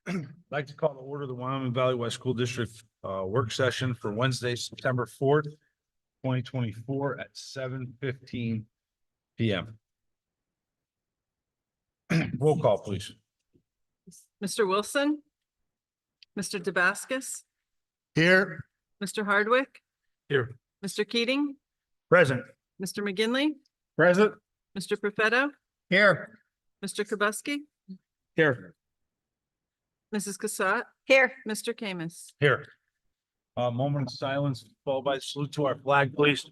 I'd like to call to order the Wyoming Valley West School District work session for Wednesday, September 4th, 2024 at 7:15 PM. Roll call, please. Mr. Wilson, Mr. Damascus, Here. Mr. Hardwick, Here. Mr. Keating, Present. Mr. McGinley, Present. Mr. Perfetto, Here. Mr. Kubuski, Here. Mrs. Cassatt, Here. Mr. Camus. Here. A moment of silence followed by a salute to our flag, please.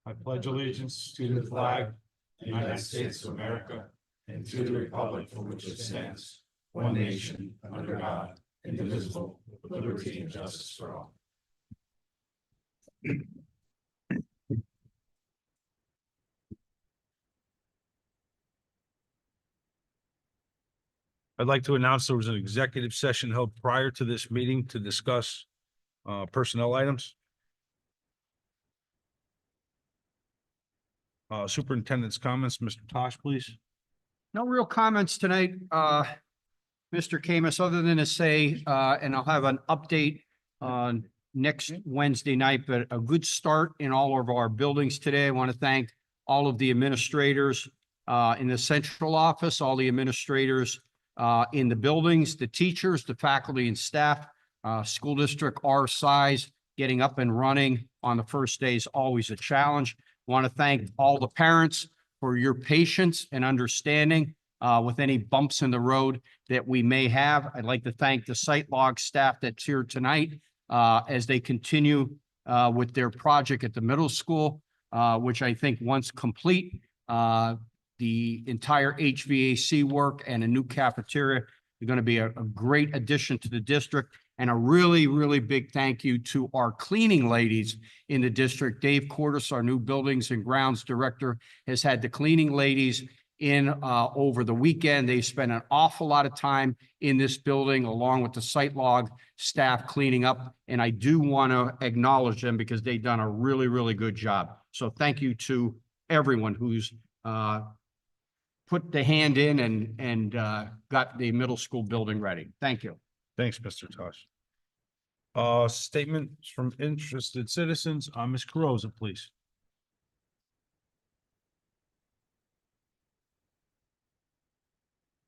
I pledge allegiance to the flag of the United States of America and to the republic for which it stands, one nation, under God, indivisible, with liberty and justice for all. I'd like to announce there was an executive session held prior to this meeting to discuss personnel items. Superintendent's comments, Mr. Tosh, please. No real comments tonight, Mr. Camus, other than to say, and I'll have an update on next Wednesday night, but a good start in all of our buildings today. I want to thank all of the administrators in the central office, all the administrators in the buildings, the teachers, the faculty and staff. School district our size, getting up and running on the first day is always a challenge. Want to thank all the parents for your patience and understanding with any bumps in the road that we may have. I'd like to thank the site log staff that's here tonight as they continue with their project at the middle school, which I think once complete, the entire HVAC work and a new cafeteria are going to be a great addition to the district. And a really, really big thank you to our cleaning ladies in the district. Dave Cordes, our new buildings and grounds director, has had the cleaning ladies in over the weekend. They spent an awful lot of time in this building along with the site log staff cleaning up. And I do want to acknowledge them because they've done a really, really good job. So thank you to everyone who's put the hand in and got the middle school building ready. Thank you. Thanks, Mr. Tosh. Statements from interested citizens, Ms. Carosa, please.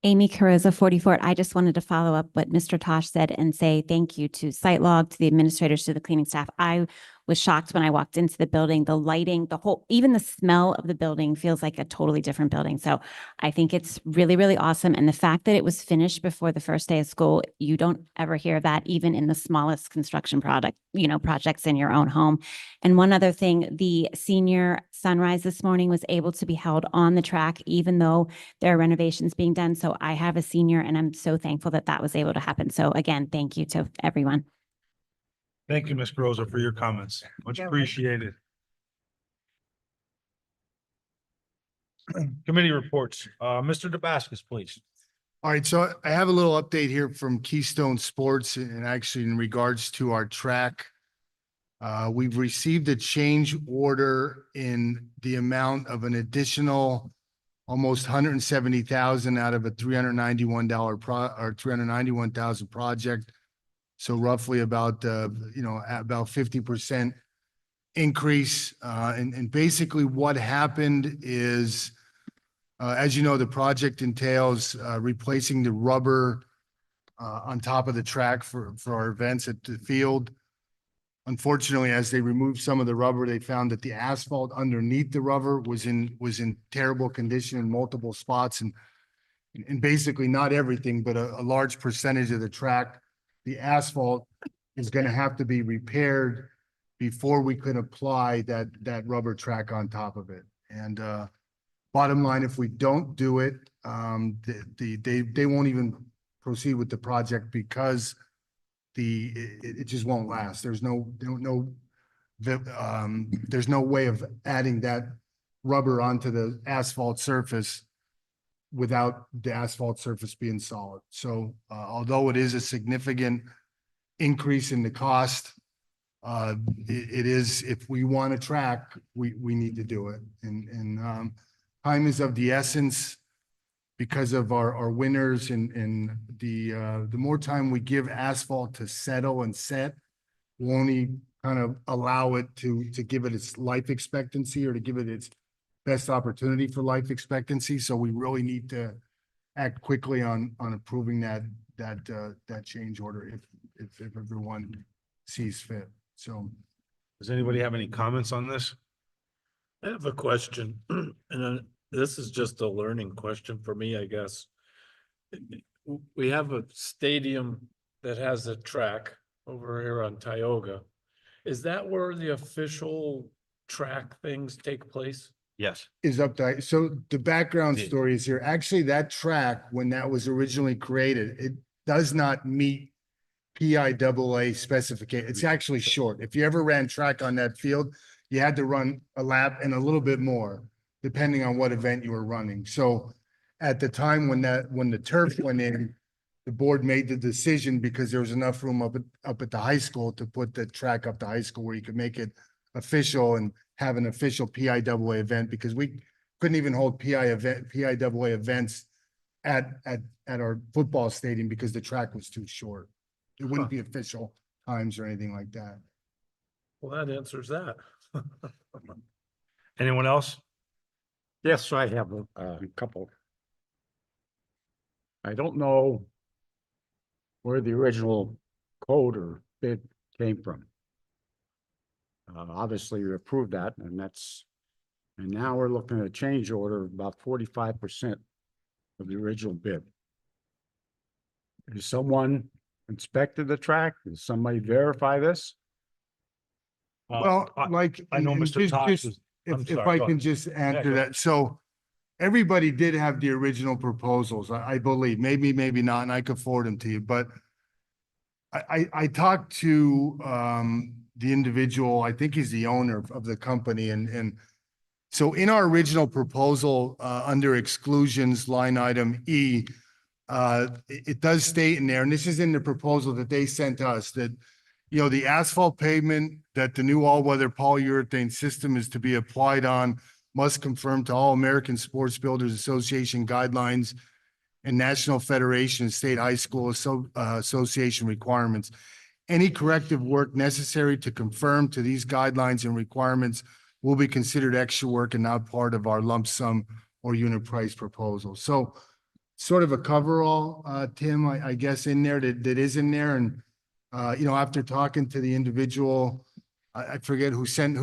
Amy Carosa, 44. I just wanted to follow up what Mr. Tosh said and say thank you to SiteLog, to the administrators, to the cleaning staff. I was shocked when I walked into the building, the lighting, the whole, even the smell of the building feels like a totally different building. So I think it's really, really awesome. And the fact that it was finished before the first day of school, you don't ever hear that even in the smallest construction projects in your own home. And one other thing, the senior sunrise this morning was able to be held on the track, even though there are renovations being done. So I have a senior and I'm so thankful that that was able to happen. So again, thank you to everyone. Thank you, Ms. Carosa, for your comments. Much appreciated. Committee reports. Mr. Damascus, please. All right, so I have a little update here from Keystone Sports and actually in regards to our track. We've received a change order in the amount of an additional almost $170,000 out of a $391,000 project. So roughly about, about 50% increase. And basically what happened is, as you know, the project entails replacing the rubber on top of the track for our events at the field. Unfortunately, as they removed some of the rubber, they found that the asphalt underneath the rubber was in terrible condition in multiple spots, and basically not everything, but a large percentage of the track, the asphalt is going to have to be repaired before we could apply that rubber track on top of it. And bottom line, if we don't do it, they won't even proceed with the project because it just won't last. There's no way of adding that rubber onto the asphalt surface without the asphalt surface being solid. So although it is a significant increase in the cost. It is, if we want to track, we need to do it. And time is of the essence because of our winters and the more time we give asphalt to settle and set, will only kind of allow it to give it its life expectancy or to give it its best opportunity for life expectancy. So we really need to act quickly on approving that change order if everyone sees fit. So Does anybody have any comments on this? I have a question, and this is just a learning question for me, I guess. We have a stadium that has a track over here on Tioga. Is that where the official track things take place? Yes. is up to, so the background Did- story is here. Actually, that track, when that was originally created, it does not meet PIAA specification. It's actually short. If you ever ran track on that field, you had to run a lap and a little bit more, depending on what event you were running. So at the time when the turf went in, the board made the decision because there was enough room up at the high school to put the track up to high school where you could make it official and have an official PIAA event, because we couldn't even hold PIAA events at our football stadium because the track was too short. It wouldn't be official times or anything like that. Well, that answers that. Anyone else? Yes, I have a couple. I don't know where the original code or bid came from. Obviously, you approved that, and now we're looking at a change order of about 45% of the original bid. Has someone inspected the track? Does somebody verify this? Well, like. I know and Mr. Tosh was, I'm If sorry, I go can ahead. just answer go that. So everybody did have the original proposals, I believe, maybe not, and I could forward them to you, but I talked to the individual, I think he's the owner of the company, and so in our original proposal, under exclusions, line item E, it does state in there, and this is in the proposal that they sent us, that the asphalt pavement that the new all-weather polyurethane system is to be applied on must conform to all American Sports Builders Association guidelines and National Federation of State High School Association requirements. Any corrective work necessary to conform to these guidelines and requirements will be considered extra work and not part of our lump sum or unit price proposal. So sort of a coverall, Tim, I guess, in there that is in there. And after talking to the individual, I forget who sent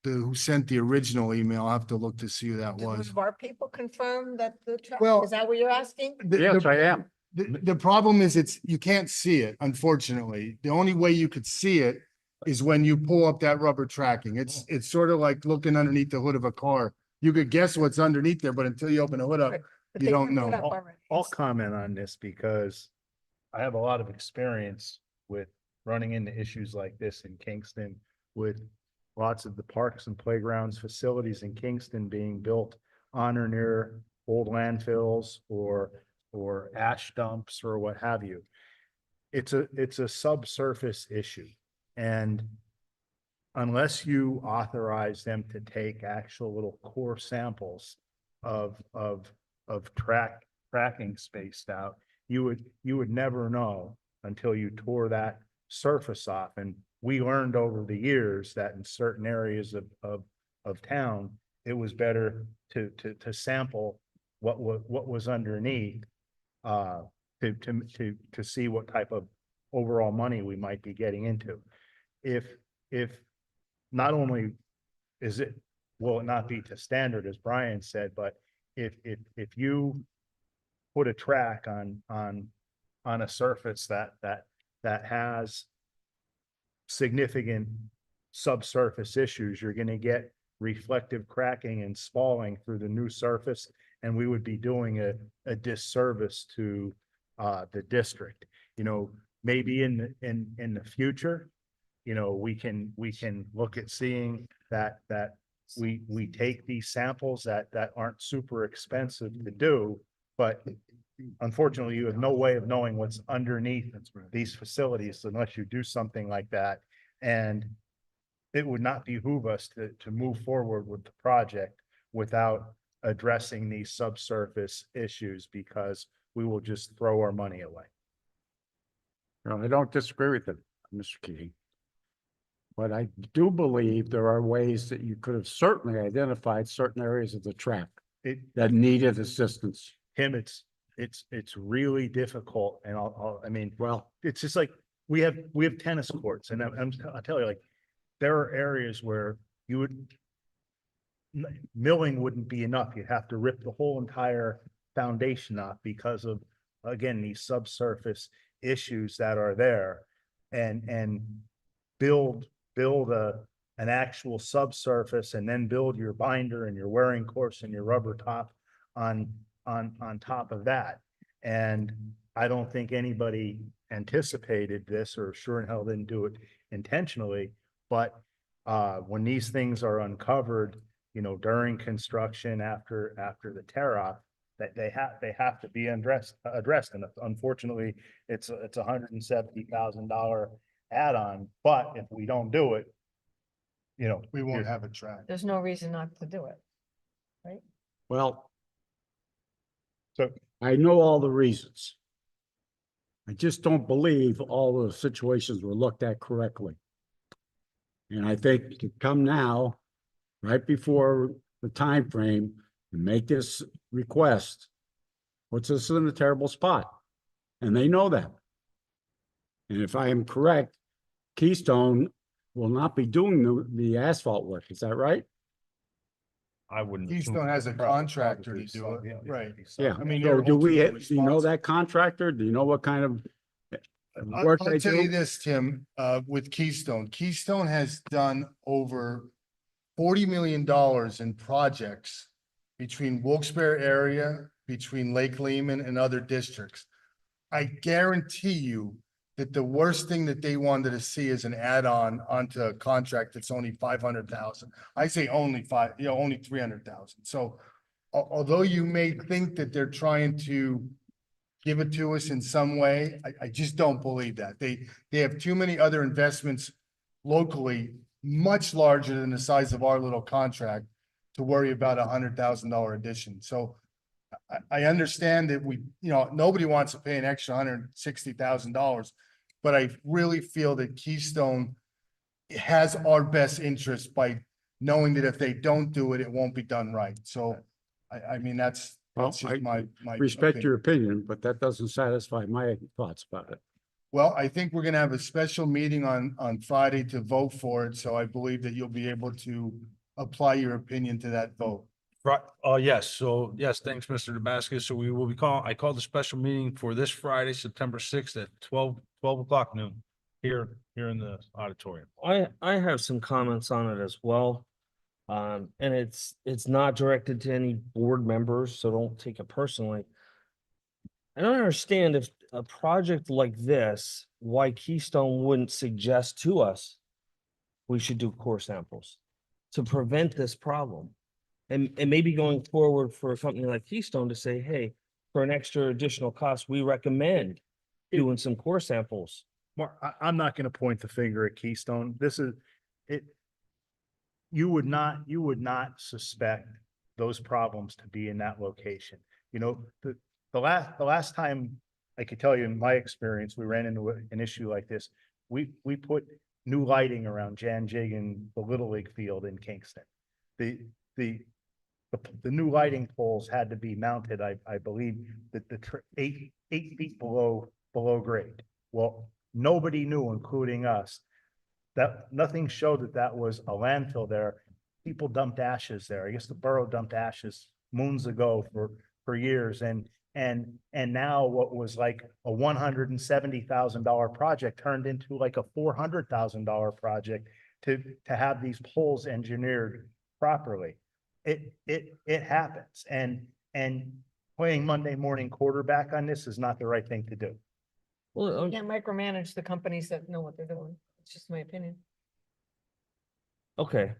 the original email. I'll have to look to see who that Did one was. of our people confirm that the track, Well- is that what you're asking? Yes, I am. The problem is you can't see it, unfortunately. The only way you could see it is when you pull up that rubber tracking. It's sort of like looking underneath the hood of a car. You could guess what's underneath there, but until you open the hood up, Right. But you they don't put it know. up already. I'll comment on this because I have a lot of experience with running into issues like this in Kingston with lots of the parks and playgrounds facilities in Kingston being built on or near old landfills or ash dumps or what have you. It's a subsurface issue. And unless you authorize them to take actual little core samples of tracking spaced out, you would never know until you tore that surface off. And we learned over the years that in certain areas of town, it was better to sample what was underneath to see what type of overall money we might be getting into. If not only will it not be to standard, as Brian said, but if you put a track on a surface that has significant subsurface issues, you're going to get reflective cracking and spalling through the new surface, and we would be doing a disservice to the district. Maybe in the future, we can look at seeing that we take these samples that aren't super expensive to do, but unfortunately, you have no way of knowing what's underneath these facilities unless you do something like that. And it would not behoove us to move forward with the project without addressing these subsurface issues, because we will just throw our money away. Well, I don't disagree with it, Mr. Keating. But I do believe there are ways that you could have certainly identified certain areas of the track It, that needed assistance. Tim, it's really difficult, and I mean, Well, it's just like, we have tennis courts, and I'll tell you, like, there are areas where you would, milling wouldn't be enough. You'd have to rip the whole entire foundation off because of, again, these subsurface issues that are there, and build an actual subsurface, and then build your binder and your wearing course and your rubber top on top of that. And I don't think anybody anticipated this, or sure and hell didn't do it intentionally, but when these things are uncovered, you know, during construction, after the tear off, that they have to be addressed. And unfortunately, it's $170,000 add-on, but if we don't do it, you know, We won't have a track. There's no reason not to do it. well. So- I know all the reasons. I just don't believe all the situations were looked at correctly. And I think to come now, right before the time frame, and make this request puts us in a terrible spot. And they know that. And if I am correct, Keystone will not be doing the asphalt work. Is that right? I wouldn't. Keystone has a contractor to do it, right? Yeah. I mean, So they're do we, do ultimately you know responsible. that contractor? Do you know what kind of I'll work I'll they tell you do? this, Tim, with Keystone, Keystone has done over $40 million in projects between Wilkes-Barre area, between Lake Lehman and other districts. I guarantee you that the worst thing that they wanted to see is an add-on onto a contract that's only 500,000. I say only only 300,000. So although you may think that they're trying to give it to us in some way, I just don't believe that. They have too many other investments locally, much larger than the size of our little contract to worry about $100,000 addition. So I understand that nobody wants to pay an extra $160,000, but I really feel that Keystone has our best interest by knowing that if they don't do it, it won't be done right. So I mean, that's Well, just I my respect opinion. your opinion, but that doesn't satisfy my thoughts about it. Well, I think we're gonna have a special meeting on Friday to vote for it, so I believe that you'll be able to apply your opinion to that vote. Right, yes, so, yes, thanks, Mr. Damascus. So we will be I called the special meeting for this Friday, September 6th at 12 o'clock noon, here in the auditorium. I have some comments on it as well. And it's not directed to any board members, so don't take it personally. I don't understand if a project like this, why Keystone wouldn't suggest to us we should do core samples to prevent this problem. And maybe going forward for a company like Keystone to say, hey, for an extra additional cost, we recommend doing some core samples. Mark, I'm not gonna point the finger at Keystone. This is it. You would not suspect those problems to be in that location. You know, the last time I could tell you in my experience, we ran into an issue like this. We put new lighting around Jan Jig and the Little League field in Kingston. The new lighting poles had to be mounted, I believe, that eight feet below grade. Well, nobody knew, including us, that nothing showed that was a landfill there. People dumped ashes there. I guess the borough dumped ashes moons ago for years. And now what was like a $170,000 project turned into like a $400,000 project to have these poles engineered properly. It happens, and playing Monday morning quarterback on this is not the right thing to do. Well, You can't micromanage the companies that know what they're doing. It's just my opinion. okay.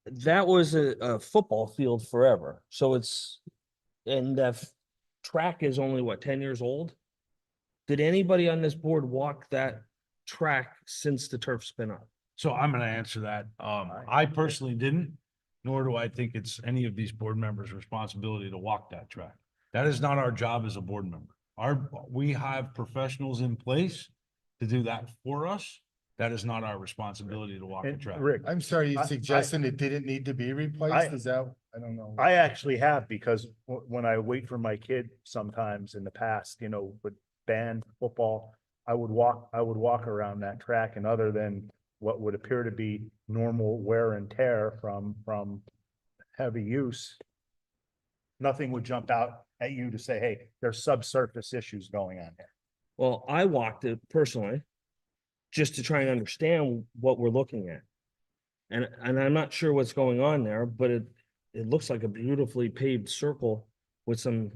That was a football field forever, so it's and the track is only what, 10 years old? Did anybody on this board walk that track since the turf's been up? So I'm gonna answer that. I personally didn't, nor do I think it's any of these board members' responsibility to walk that track. That is not our job as a board member. We have professionals in place to do that for us. That is not our responsibility to walk the And track. Rick, I'm sorry, you I- suggesting it didn't need to be replaced? Is that, I don't know. I actually have, because when I wait for my kid sometimes in the past, with band, football, I would walk around that track, and other than what would appear to be normal wear and tear from heavy use, nothing would jump out at you to say, hey, there's subsurface issues going on here. Well, I walked it personally, just to try and understand what we're looking at. And I'm not sure what's going on there, but it looks like a beautifully paved circle with some,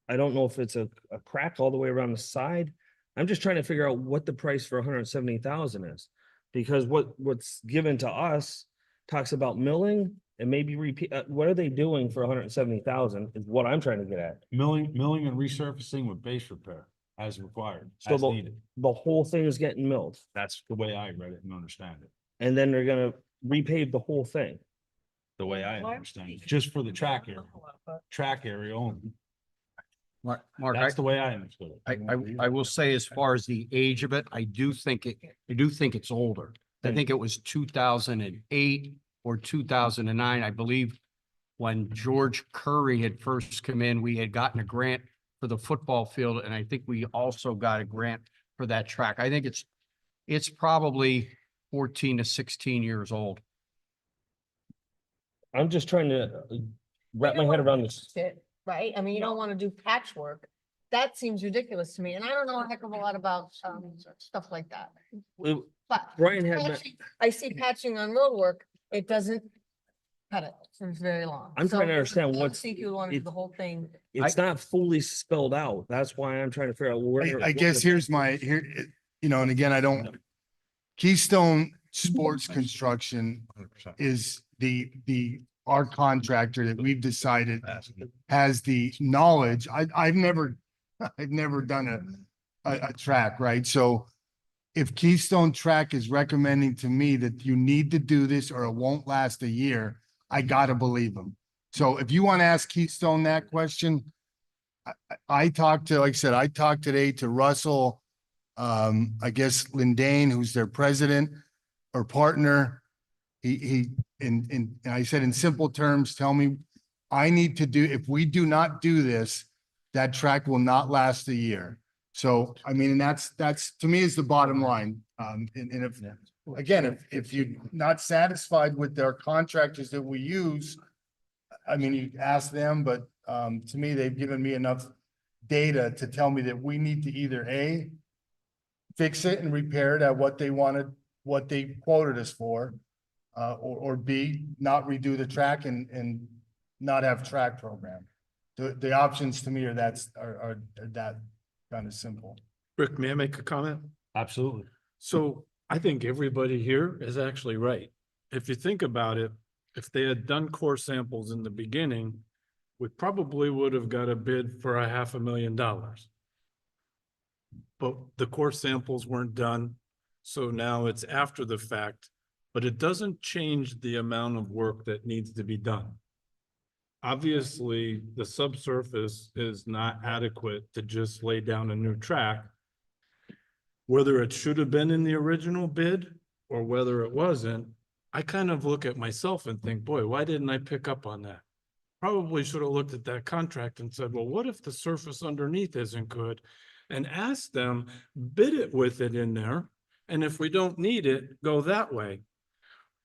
I don't know if it's a crack all the way around the side. I'm just trying to figure out what the price for 170,000 is. Because what's given to us talks about milling and maybe repeat, what are they doing for 170,000 is what I'm trying to get at. Milling and resurfacing with base repair as required, So as needed. the whole thing is getting milled, That's the way I read it and understand it, and then they're gonna repave the whole thing. the way I understand it, just for the track area only. Mark, That's the way I understood it. I will say, as far as the age of it, I do think it's older. I think it was 2008 or 2009, I believe. When George Curry had first come in, we had gotten a grant for the football field, and I think we also got a grant for that track. I think it's probably 14 to 16 years old. I'm just trying to wrap my head around this. It, right? I mean, you don't want to do patchwork. That seems ridiculous to me, and I don't know a heck of a lot about, stuff like that. Well, But Brian had, patching- I see patching on road work, it doesn't cut it for very long. I'm trying to So understand I don't what's- think you want to do it- the whole thing. it's not fully spelled out. That's why I'm trying to figure out where. I guess here's and again, I don't, Keystone Sports Construction is our contractor that we've decided has the knowledge. I've never done a track, right? So if Keystone Track is recommending to me that you need to do this or it won't last a year, I gotta believe them. So if you want to ask Keystone that question, I talked today to Russell, I guess Lindane, who's their president or partner. And I said, in simple terms, tell me, if we do not do this, that track will not last a year. So, I mean, and that's to me is the bottom line. And if you're not satisfied with their contractors that we use, I mean, you ask them, but to me, they've given me enough data to tell me that we need to either A, fix it and repair it at what they wanted, what they quoted us for, or B, not redo the track and not have track program. The options to me are that kind of simple. Rick, may I make a comment? Absolutely. So I think everybody here is actually right. If you think about it, if they had done core samples in the beginning, we probably would have got a bid for $500,000. But the core samples weren't done, so now it's after the fact, but it doesn't change the amount of work that needs to be done. Obviously, the subsurface is not adequate to just lay down a new track. Whether it should have been in the original bid or whether it wasn't, I kind of look at myself and think, boy, why didn't I pick up on that? Probably should have looked at that contract and said, well, what if the surface underneath isn't good? And ask them, bid it with it in there. And if we don't need it, go that way.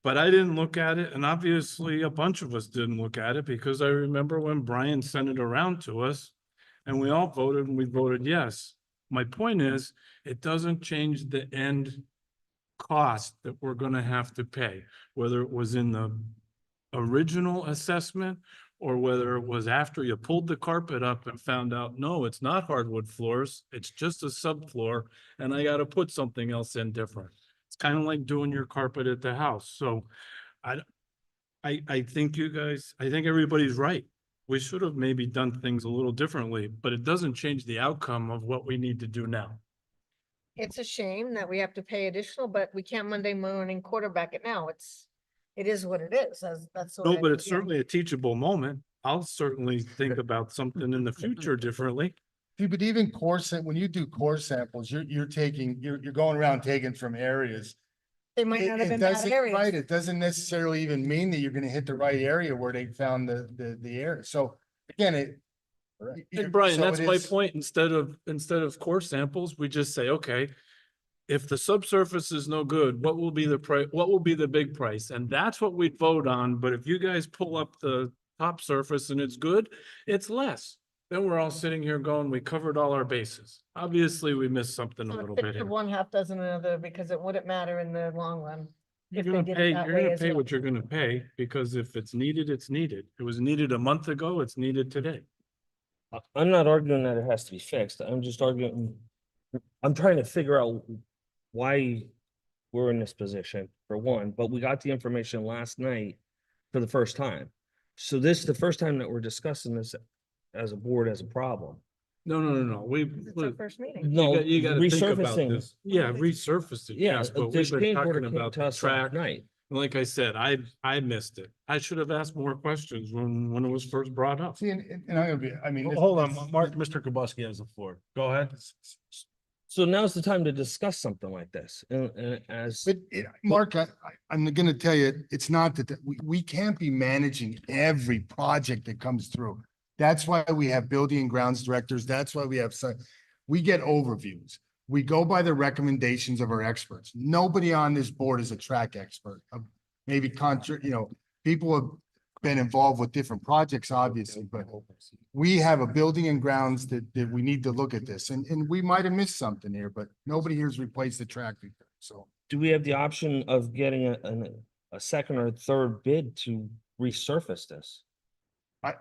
But I didn't look at it, and obviously a bunch of us didn't look at it, because I remember when Brian sent it around to us and we all voted and we voted yes. My point is, it doesn't change the end cost that we're gonna have to pay, whether it was in the original assessment or whether it was after you pulled the carpet up and found out, no, it's not hardwood floors, it's just a subfloor, and I gotta put something else in different. It's kind of like doing your carpet at the house. So I think you guys, I think everybody's right. we should have maybe done things a little differently, but it doesn't change the outcome of what we need to do now. It's a shame that we have to pay additional, but we can't Monday morning quarterback it now. It is what it is. That's. the way No, I but it's feel. certainly a teachable moment. I'll certainly think about something in the future differently. See, but even when you do core samples, you're going around taking from areas. They might not have It been bad doesn't, right, areas. it doesn't necessarily even mean that you're gonna hit the right area where they found the area. So again, And Brian, so that's it my is- point. Instead of core samples, we just say, okay, if the subsurface is no good, what will be the price, what will be the big price? And that's what we'd vote on. But if you guys pull up the top surface and it's good, it's less. Then we're all sitting here going, we covered all our bases. Obviously, we missed something a So little it's bit here. one half dozen another because it wouldn't matter in the long run. You're if they gonna did it pay, that you're way gonna as pay well. what you're gonna pay, because if it's needed, it's needed. It was needed a month ago, it's needed today. I'm not arguing that it has to be fixed. I'm just arguing, I'm trying to figure out why we're in this position, for one, but we got the information last night for the first time. So this is the first time that we're discussing this as a board as a problem. No. It's our first meeting. No, You gotta think about resurfacing. this. Yeah, resurfacing, Yeah, yes, but this we've been change order talking came about to the us track. last night. Like I said, I missed it. I should have asked more questions when it was first brought up. See, and I'm gonna be, I mean. Hold on, Mr. Kubuski has the floor. Go ahead. So now's the time to discuss something like this, and as. But Mark, I'm gonna tell you, it's not that, we can't be managing every project that comes through. That's why we have building and grounds directors. That's why we have, we get overviews. We go by the recommendations of our experts. Nobody on this board is a track expert. Maybe people have been involved with different projects, obviously, but we have a building and grounds that we need to look at this, and we might have missed something here, but nobody here's replaced the track before, so. Do we have the option of getting a second or third bid to resurface this?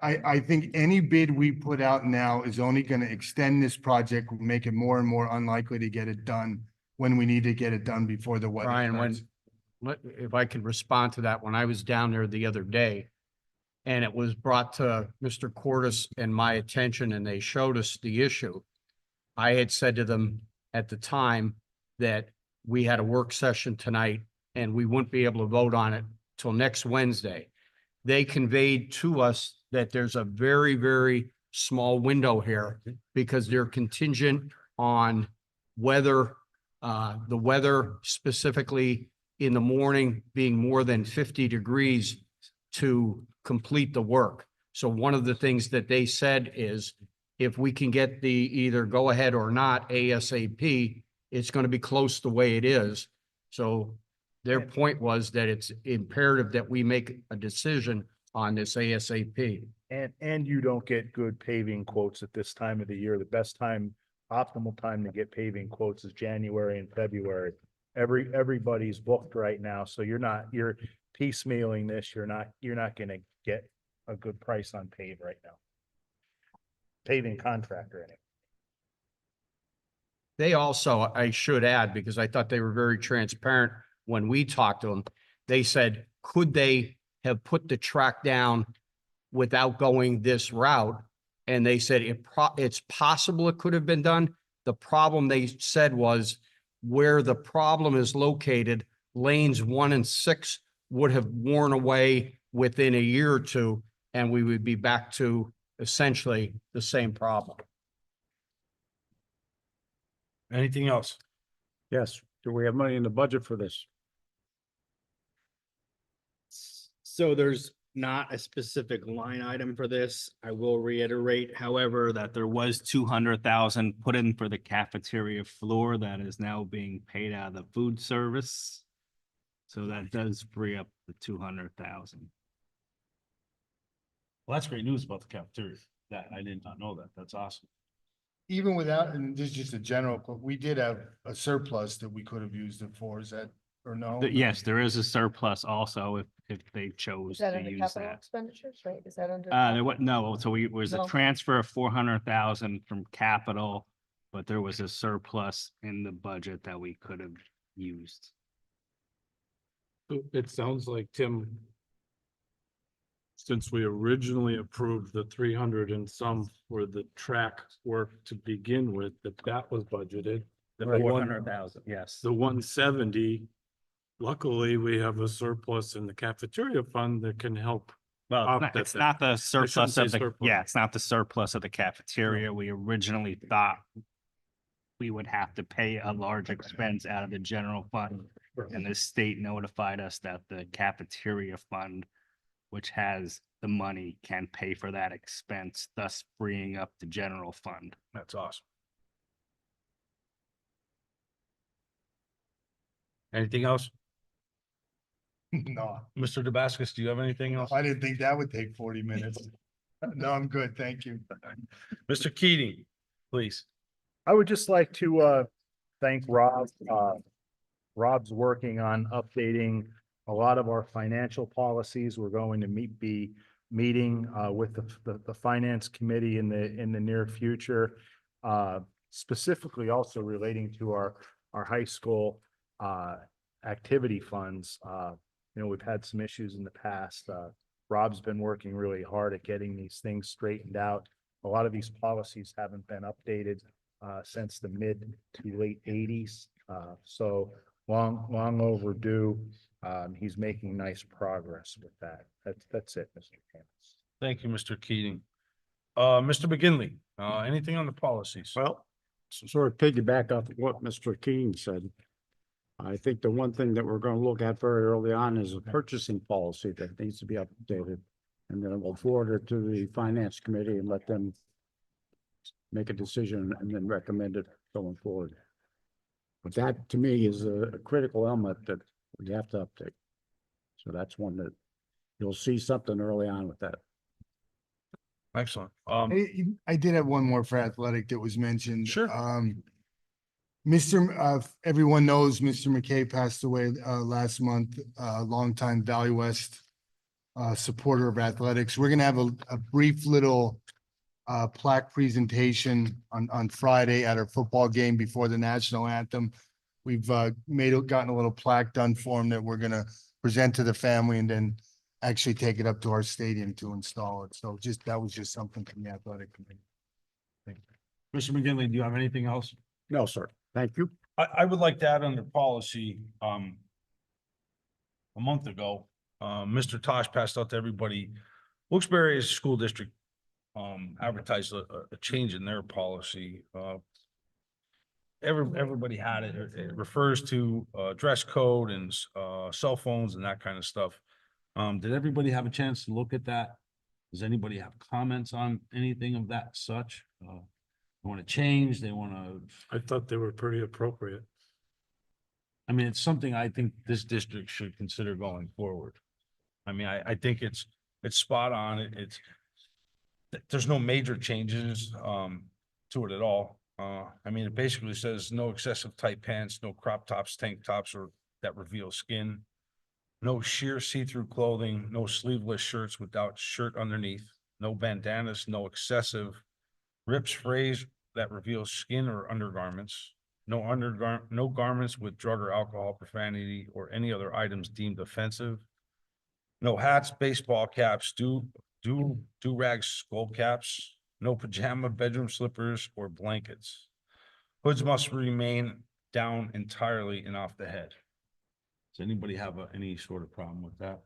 I think any bid we put out now is only gonna extend this project, make it more and more unlikely to get it done when we need to get it done before the weather. Brian, turns. if I could respond to that, when I was down there the other day, and it was brought to Mr. Cordes and my attention, and they showed us the issue, I had said to them at the time that we had a work session tonight and we wouldn't be able to vote on it till next Wednesday. They conveyed to us that there's a very, very small window here because they're contingent on weather, the weather specifically in the morning being more than 50 degrees to complete the work. So one of the things that they said is if we can get the either go ahead or not ASAP, it's going to be close the way it is. So their point was that it's imperative that we make a decision on this ASAP. And you don't get good paving quotes at this time of the year. The best time, optimal time to get paving quotes is January and February. Everybody's booked right now, so you're piecemealing this. You're not gonna get a good price on pave right now. Paving contractor in it. They also, I should add, because I thought they were very transparent when we talked to them, they said, could they have put the track down without going this route? And they said it's possible it could have been done. The problem they said was where the problem is located, lanes 1 and 6 would have worn away within a year or two, and we would be back to essentially the same problem. Anything else? Yes, do we have money in the budget for this? So there's not a specific line item for this. I will reiterate, however, that there was 200,000 put in for the cafeteria floor that is now being paid out of the food service. So that does free up the 200,000. Well, that's great news about the cafeteria. That I did not know that. That's awesome. Even without, and this is just a general, but we did have a surplus that we could have used it for, is that, or no? Yes, there is a surplus also if they chose Is that to under use capital that. expenditures, right? Is that under? There was no, so it was a No. transfer of 400,000 from capital, but there was a surplus in the budget that we could have used. It sounds like Tim since we originally approved the 300 and some for the track work to begin with, that was budgeted. The Right. 400,000, yes. The 170, luckily, we have a surplus in the cafeteria fund that can help. Well, offset it's that. not the surplus say of the, surplus. yeah, it's not the surplus of the cafeteria. We originally thought we would have to pay a large expense out of the general fund. And the state notified us that the cafeteria fund, which has the money, can pay for that expense, thus freeing up the general fund. That's awesome. Anything else? No, Mr. Dabascus, do you have anything else? I didn't think that would take 40 minutes. No, I'm good. Thank you. Mr. Keating, please. I would just like to thank Rob. Rob's working on updating a lot of our financial policies. We're going to be meeting with the finance committee in the near future. Specifically also relating to our high school activity funds. We've had some issues in the past. Rob's been working really hard at getting these things straightened out. A lot of these policies haven't been updated since the mid to late 80s. So long overdue. He's making nice progress with that. That's it, Mr. Campbell. Thank you, Mr. Keating. Mr. McGinley, anything on the policies? Well, sort of piggyback off what Mr. King said. I think the one thing that we're going to look at very early on is a purchasing policy that needs to be updated. And then we'll forward it to the finance committee and let them make a decision and then recommend it going forward. But that to me is a critical element that we have to update. So that's one that you'll see something early on with that. Excellent. I did have one more for athletic that was mentioned. Sure. Everyone knows Mr. McKay passed away last month, longtime Valley West supporter of athletics. We're gonna have a brief little plaque presentation on Friday at our football game before the national anthem. We've gotten a little plaque done for him that we're gonna present to the family and then actually take it up to our stadium to install it. So that was just something from the athletic committee. Mr. McGinley, do you have anything else? No, sir. Thank you. I would like to add under policy, a month ago, Mr. Tosh passed out to everybody. Wilkes-Barre is a school district, advertised a change in their policy. Everybody had it. It refers to, dress code and, cell phones and that kind of stuff. Did everybody have a chance to look at that? Does anybody have comments on anything of that such? They want to change, they want to. I thought they were pretty appropriate. I mean, it's something I think this district should consider going forward. I mean, I think it's spot on. There's no major changes, to it at all. I mean, it basically says no excessive tight pants, no crop tops, tank tops, or that reveal skin. No sheer see-through clothing, no sleeveless shirts without shirt underneath, no bandanas, no excessive rip sprays that reveal skin or undergarments, no garments with drug or alcohol, profanity, or any other items deemed offensive. No hats, baseball caps, do-rags, skull caps, no pajama, bedroom slippers, or blankets. Hoods must remain down entirely and off the head. Does anybody have any sort of problem with that?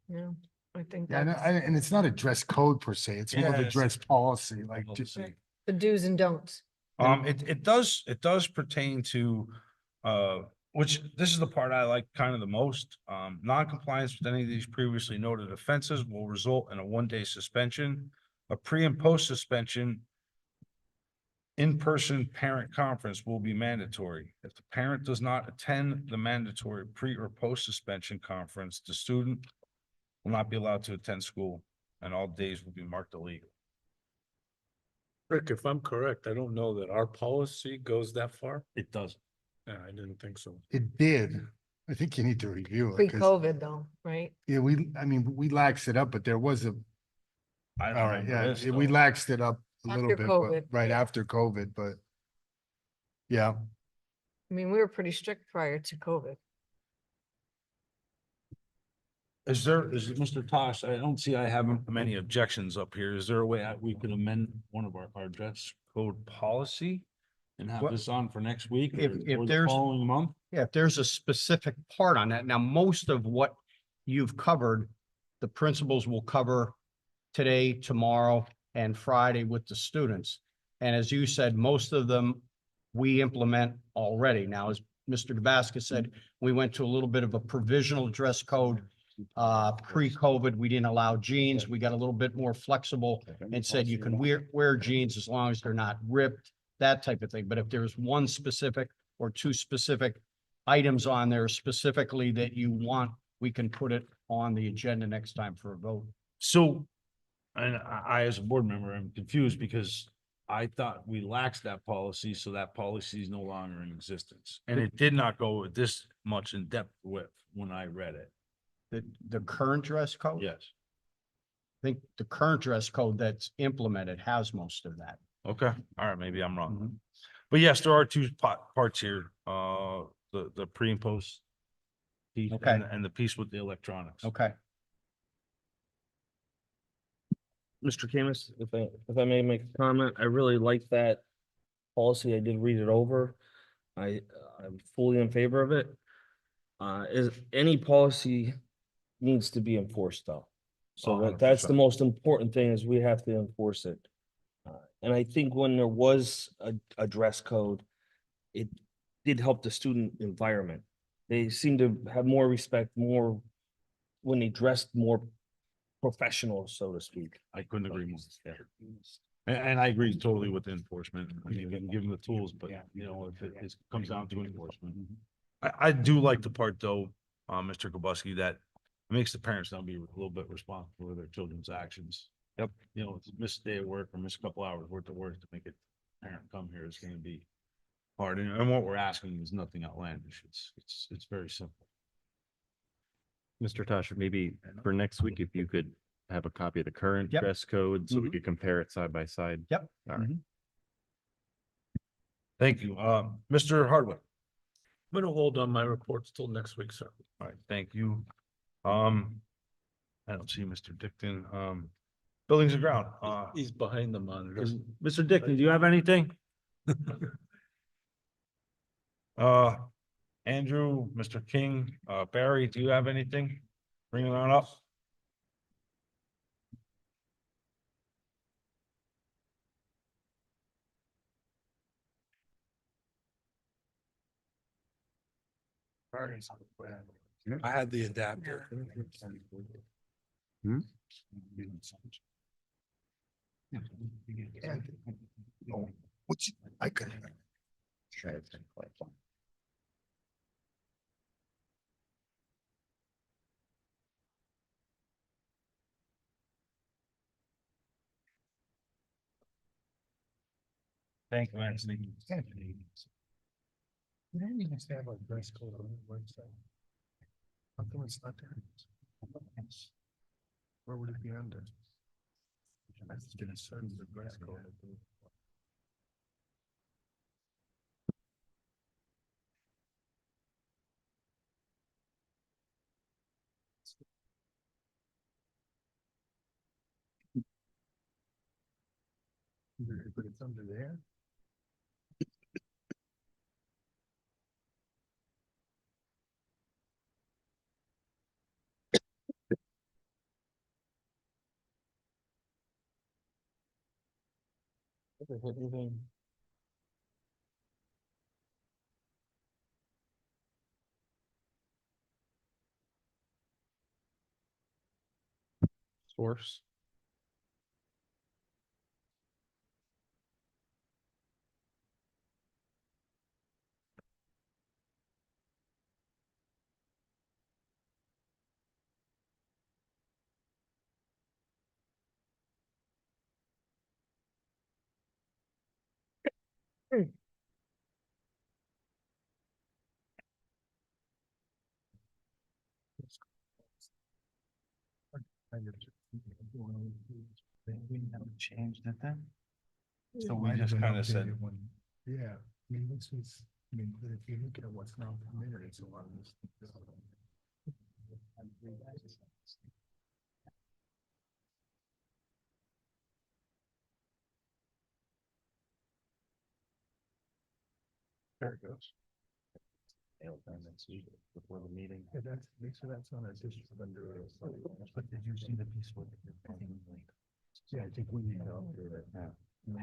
Yeah, I think Yeah, that's and it's not a dress code per se. It's more of a Yes. dress policy, like Well, just. the do's and don'ts. It does pertain to, which this is the part I like kind of the most. Non-compliance with any of these previously noted offenses will result in a 1-day suspension, a pre and post suspension. In-person parent conference will be mandatory. If the parent does not attend the mandatory pre or post suspension conference, the student will not be allowed to attend school and all days will be marked illegal. Rick, if I'm correct, I don't know that our policy goes that far. It doesn't. Yeah, I didn't think so. It did. I think you need to review it. 'Cause, Pre-COVID though, right? yeah, we laxed it up, but there was I all don't right, remember yeah, this, we though. laxed it up a little After bit, but COVID, right yeah. after COVID, but yeah, I mean, we were pretty strict prior to COVID. Mr. Tosh, I don't see I have many objections up here. Is there a way we could amend one of our dress code policy? And have Well, this on for next week if or the there's- following month? Yeah, if there's a specific part on that. Now, most of what you've covered, the principals will cover today, tomorrow, and Friday with the students. And as you said, most of them we implement already. Now, as Mr. DeBasca said, we went to a little bit of a provisional dress code. Pre-COVID, we didn't allow jeans. We got a little bit more flexible and said you can wear jeans as long as they're not ripped, that type of thing. But if there's one specific or two specific items on there specifically that you want, we can put it on the agenda next time for a vote. So, and as a board member, I'm confused because I thought we laxed that policy, so that policy is no longer in existence. And it did not go this much in depth with when I read it. The current dress code? Yes. I think the current dress code that's implemented has most of that. Okay, all right, maybe I'm wrong. Mhm. But yes, there are two parts here, the pre and post piece Okay. and the piece with the electronics. Okay. Mr. Camus, if I may make a comment, I really like that policy. I did read it over. I'm fully in favor of it. Is any policy needs to be enforced though. So that's the 100%. most important thing is we have to enforce it. And I think when there was a dress code, it did help the student environment. They seem to have more respect, more when they dressed more professional, so to speak. I couldn't agree more. And I agree totally with the enforcement. I mean, we can give them the tools, but you know, if it comes down to enforcement. I do like the part though, Mr. Kubuski, that makes the parents now be a little bit responsible for their children's actions. Yep. You know, if you miss a day of work or miss a couple hours worth of work to make a parent come here is gonna be hard. And what we're asking is nothing outlandish. It's very simple. Mr. Tosh, maybe for next week, if you could have a copy of the current Yep. dress code, so we Mhm. could compare it side by side. Yep. All right. Thank you. Mr. Hardwick. I'm gonna hold on my reports till next week, sir. All right, thank you. I don't see Mr. Dickton. Buildings and ground, He's behind the monitor. Mr. Dickton, do you have anything? Andrew, Mr. King, Barry, do you have anything? Bring it on up. I had the adapter. Hmm? Which I could. Thank you, Anthony. You don't even have a dress code on the website. How come it's not there? Where would it be under? That's gonna serve the dress code. But it's under there. Source. We never changed it then? So we just kind of said, Yeah, I mean, this is, I mean, if you look at what's now permitted, it's a lot of this. There it goes. Before the meeting. That's on a district under. But did you see the piece with? Yeah, I think we need to update it now. You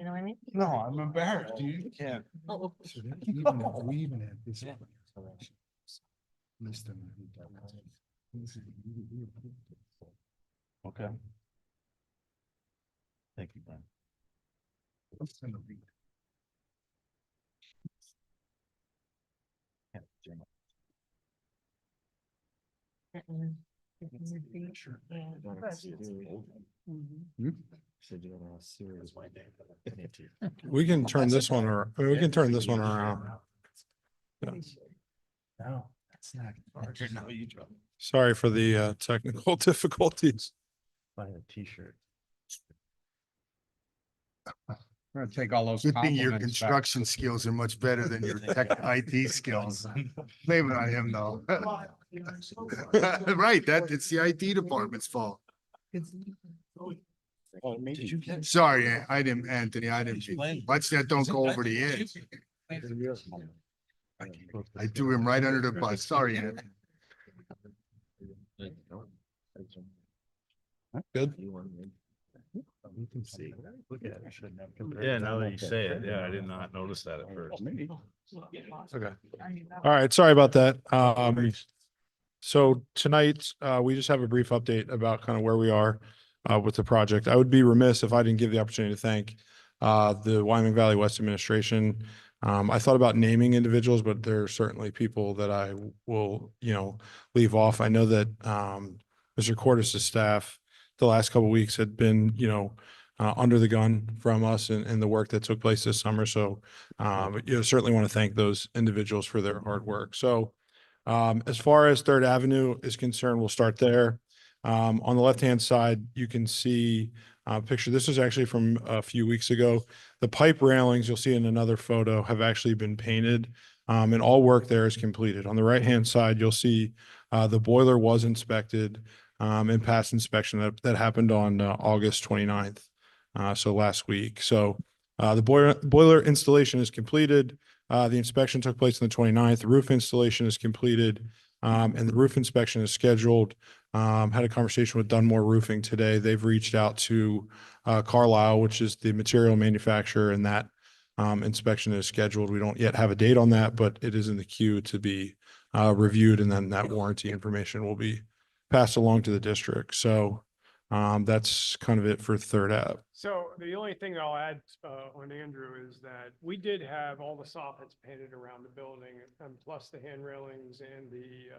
know what I mean? No, I'm embarrassed. You can't. Oh, We even have this. List them. Okay. Thank you, Brian. We can turn this one or we can turn this one around. No, that's not. Sorry for the technical difficulties. Buy a t-shirt. We're gonna take all those Good thing your compliments back. construction skills are much better than your tech IT skills. Blame it on him though. Right, it's the IT department's fault. Did you get? Sorry, I didn't, Anthony, I didn't. Watch that don't go over the edge. I threw him right under the bus. Sorry, Anthony. Good. You can see. Look at it. Yeah, now that you say it, yeah, I did not notice that at first. Okay. All right, sorry about that. So tonight, we just have a brief update about kind of where we are with the project. I would be remiss if I didn't give the opportunity to thank the Wyoming Valley West Administration. I thought about naming individuals, but there are certainly people that I will, leave off. I know that Mr. Cordes' staff the last couple of weeks had been, under the gun from us and the work that took place this summer. So, certainly want to thank those individuals for their hard work. So, as far as Third Avenue is concerned, we'll start there. On the left-hand side, you can see a picture. This is actually from a few weeks ago. The pipe railings you'll see in another photo have actually been painted, and all work there is completed. On the right-hand side, you'll see the boiler was inspected and passed inspection that happened on August 29th, so last week. So the boiler installation is completed. The inspection took place on the 29th. The roof installation is completed, and the roof inspection is scheduled. Had a conversation with Dunmore Roofing today. They've reached out to Carlisle, which is the material manufacturer, and that inspection is scheduled. We don't yet have a date on that, but it is in the queue to be reviewed, and then that warranty information will be passed along to the district. So that's kind of it for Third Ave. So the only thing I'll add on Andrew is that we did have all the soffits painted around the building, and plus the hand railings and the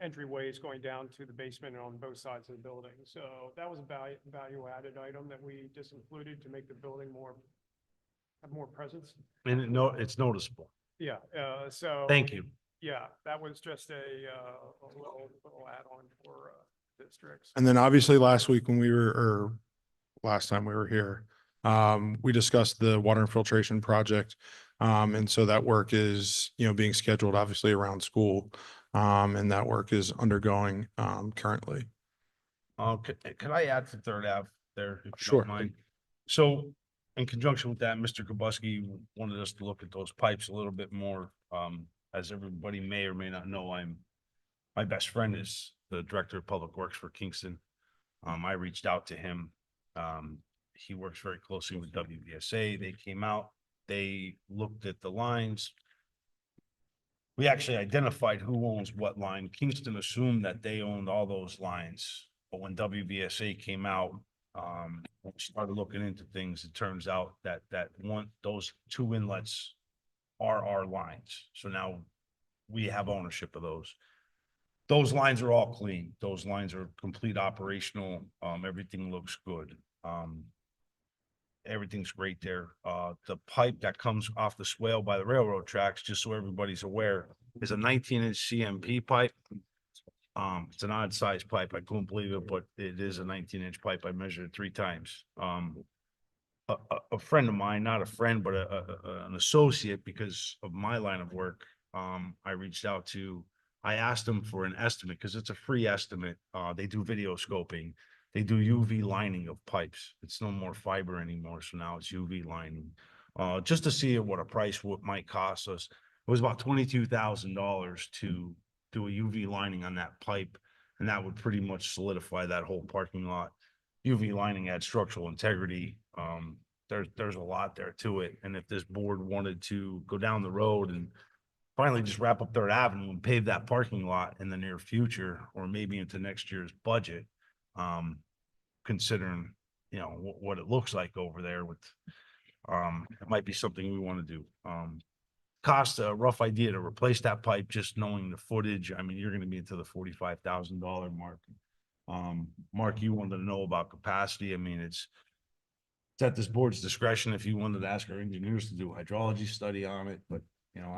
entryways going down to the basement and on both sides of the building. So that was a value added item that we just included to make the building have more presence. And it's noticeable. Yeah, so. Thank you. Yeah, that was just a little add-on for districts. And then obviously last time we were here, we discussed the water infiltration project. And so that work is, being scheduled obviously around school. And that work is undergoing currently. Could I add for Third Ave there? If you don't Sure. mind? So in conjunction with that, Mr. Kubuski wanted us to look at those pipes a little bit more. As everybody may or may not know, my best friend is the Director of Public Works for Kingston. I reached out to him. He works very closely with WVSA. They came out, they looked at the lines. We actually identified who owns what line. Kingston assumed that they owned all those lines, but when WVSA came out, we started looking into things, it turns out that those two inlets are our lines. So now we have ownership of those. Those lines are all clean. Those lines are complete operational. Everything looks good. Everything's great there. The pipe that comes off the swale by the railroad tracks, just so everybody's aware, is a 19-inch CMP pipe. It's an odd size pipe. I couldn't believe it, but it is a 19-inch pipe. I measured it 3 times. A friend of mine, not a friend, but an associate because of my line of work, I reached out to, I asked them for an estimate because it's a free estimate. They do video scoping. They do UV lining of pipes. It's no more fiber anymore. So now it's UV lining. Just to see what a price what might cost us. It was about $22,000 to do a UV lining on that pipe. And that would pretty much solidify that whole parking lot. UV lining adds structural integrity. There's a lot there to it. And if this board wanted to go down the road and finally just wrap up Third Avenue and pave that parking lot in the near future, or maybe into next year's budget, considering, you know, what it looks like over there with, it might be something we want to do. Cost a rough idea to replace that pipe, just knowing the footage. I mean, you're going to be into the $45,000 mark. Mark, you wanted to know about capacity. I mean, it's at this board's discretion if you wanted to ask our engineers to do a hydrology study on it, but you know,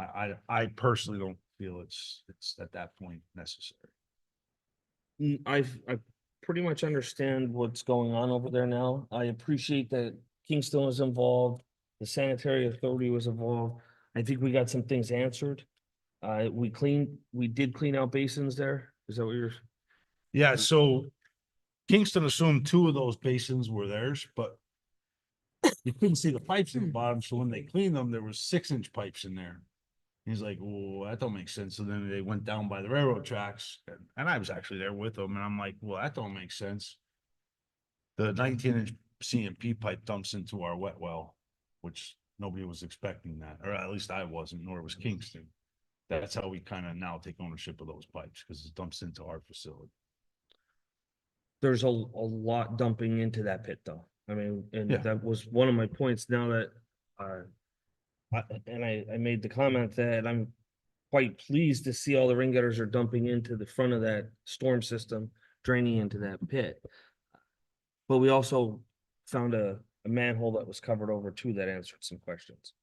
I personally don't feel it's at that point necessary. I pretty much understand what's going on over there now. I appreciate that Kingston was involved, the sanitary authority was involved. I think we got some things answered. We did clean out basins there. Is that what you're? Yeah, so Kingston assumed 2 of those basins were theirs, but you couldn't see the pipes in the bottom. So when they cleaned them, there was 6-inch pipes in there. He's like, well, that don't make sense. So then they went down by the railroad tracks, and I was actually there with them. And I'm like, well, that don't make sense. The 19-inch CMP pipe dumps into our wet well, which nobody was expecting that, or at least I wasn't, nor was Kingston. That's how we kind of now take ownership of those pipes, because it dumps into our facility. There's a lot dumping into that pit though. I mean, and Yeah. that was one of my points now that, I made the comment that I'm quite pleased to see all the rain gutters are dumping into the front of that storm system, draining into that pit. But we also found a manhole that was covered over too that answered some questions.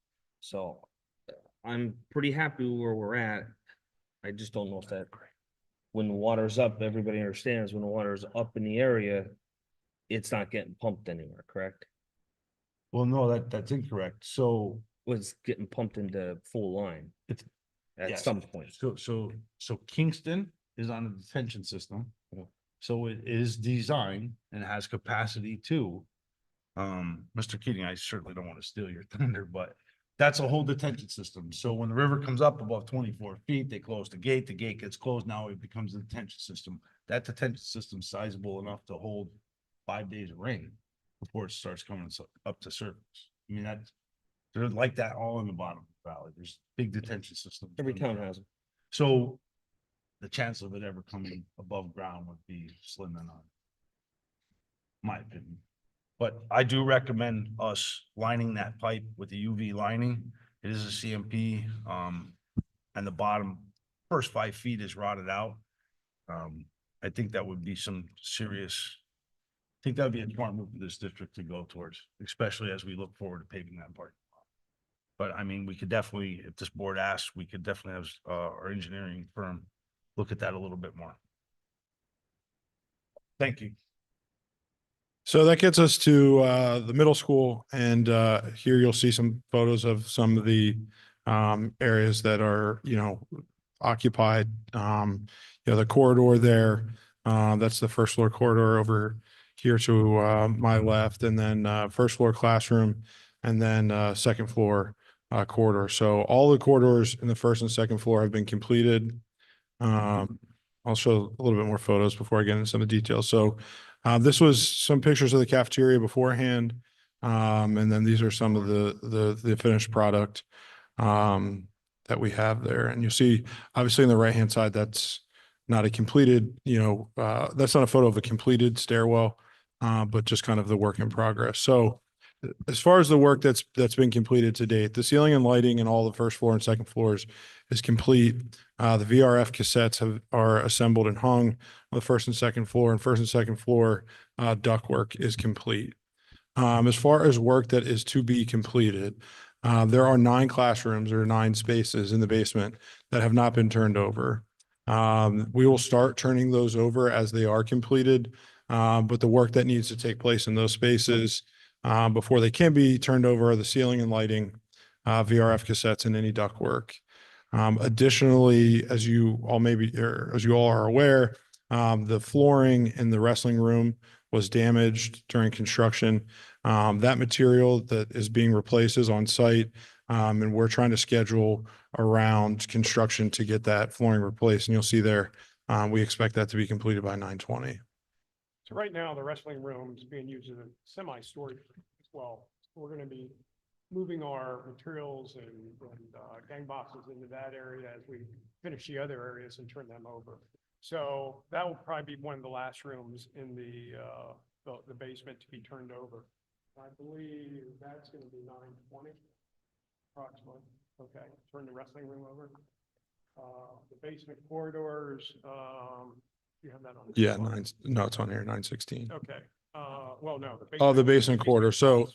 So I'm pretty happy where we're at. I just don't know if that, when the water's up, everybody understands when the water's up in the area, it's not getting pumped anywhere, correct? Well, no, that's incorrect. So Was getting pumped into full line it's at yes. some point. So Kingston is on a detention system. Yeah. So it is designed and has capacity to. Mr. Keating, I certainly don't want to steal your thunder, but that's a whole detention system. So when the river comes up above 24 feet, they close the gate gets closed. Now it becomes a detention system. That detention system is sizable enough to hold 5 days of rain before it starts coming up to surface. I mean, they're like that all in the bottom of the valley. There's big detention systems. Every town has them. So the chance of it ever coming above ground would be slim and none. My opinion. But I do recommend us lining that pipe with the UV lining. It is a CMP, and the bottom first 5 feet is rotted out. I think that would be some serious. I think that would be a smart move for this district to go towards, especially as we look forward to paving that part. But I mean, we could definitely, if this board asks, we could definitely have our engineering firm look at that a little bit more. Thank you. So that gets us to the middle school, and here you'll see some photos of some of the areas that are, occupied. The corridor there, that's the first floor corridor over here to my left, and then first floor classroom, and then second floor corridor. So all the corridors in the first and second floor have been completed. I'll show a little bit more photos before I get into some of the details. So this was some pictures of the cafeteria beforehand. And then these are some of the finished product that we have there. And you'll see, obviously, on the right-hand side, that's not a completed, that's not a photo of a completed stairwell, but just kind of the work in progress. So as far as the work that's been completed to date, the ceiling and lighting in all the first floor and second floors is complete. The VRF cassettes are assembled and hung on the first and second floor, and first and second floor ductwork is complete. As far as work that is to be completed, there are 9 classrooms or 9 spaces in the basement that have not been turned over. We will start turning those over as they are completed, but the work that needs to take place in those spaces before they can be turned over are the ceiling and lighting, VRF cassettes, and any duct work. Additionally, as you all maybe, or as you all are aware, the flooring in the wrestling room was damaged during construction. That material that is being replaced is on site. And we're trying to schedule around construction to get that flooring replaced. And you'll see there, we expect that to be completed by 9/20. So right now, the wrestling room is being used as a semi-storage as well. We're gonna be moving our materials and gang boxes into that area as we finish the other areas and turn them over. So that will probably be one of the last rooms in the basement to be turned over. I believe that's gonna be 9/20 approximately. Okay, turn the wrestling room over. The basement corridors, you have that on? Yeah, no, it's on here, 9/16. Okay, well, no. Oh, the basement corridor. So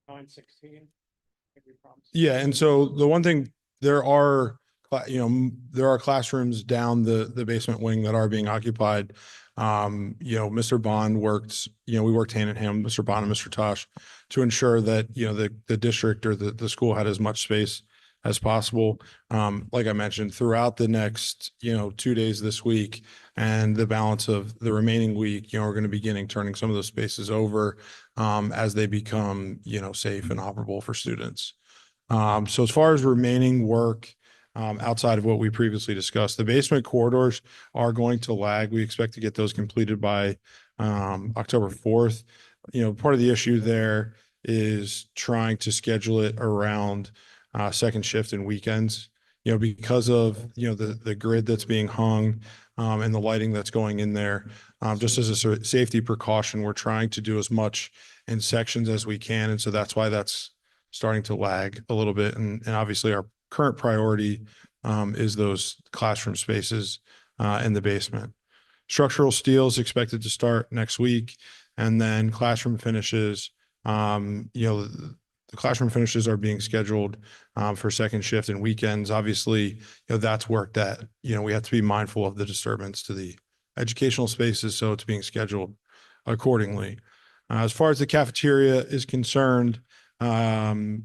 9/16. yeah, and so the one thing, there are, there are classrooms down the basement wing that are being occupied. Mr. Bond worked, we worked hand in hand, Mr. Bond and Mr. Tosh, to ensure that, the district or the school had as much space as possible. Like I mentioned, throughout the next, 2 days this week and the balance of the remaining week, we're going to be turning some of those spaces over, as they become, safe and operable for students. So as far as remaining work, outside of what we previously discussed, the basement corridors are going to lag. We expect to get those completed by, October 4th. Part of the issue there is trying to schedule it around, second shift and weekends, because of, the grid that's being hung, and the lighting that's going in there. Just as a safety precaution, we're trying to do as much in sections as we can. And so that's why that's starting to lag a little bit. And obviously our current priority, is those classroom spaces, in the basement. Structural steel is expected to start next week, and then classroom finishes, the classroom finishes are being scheduled, for second shift and weekends. Obviously, that's work that, we have to be mindful of the disturbance to the educational spaces. So it's being scheduled accordingly. As far as the cafeteria is concerned, the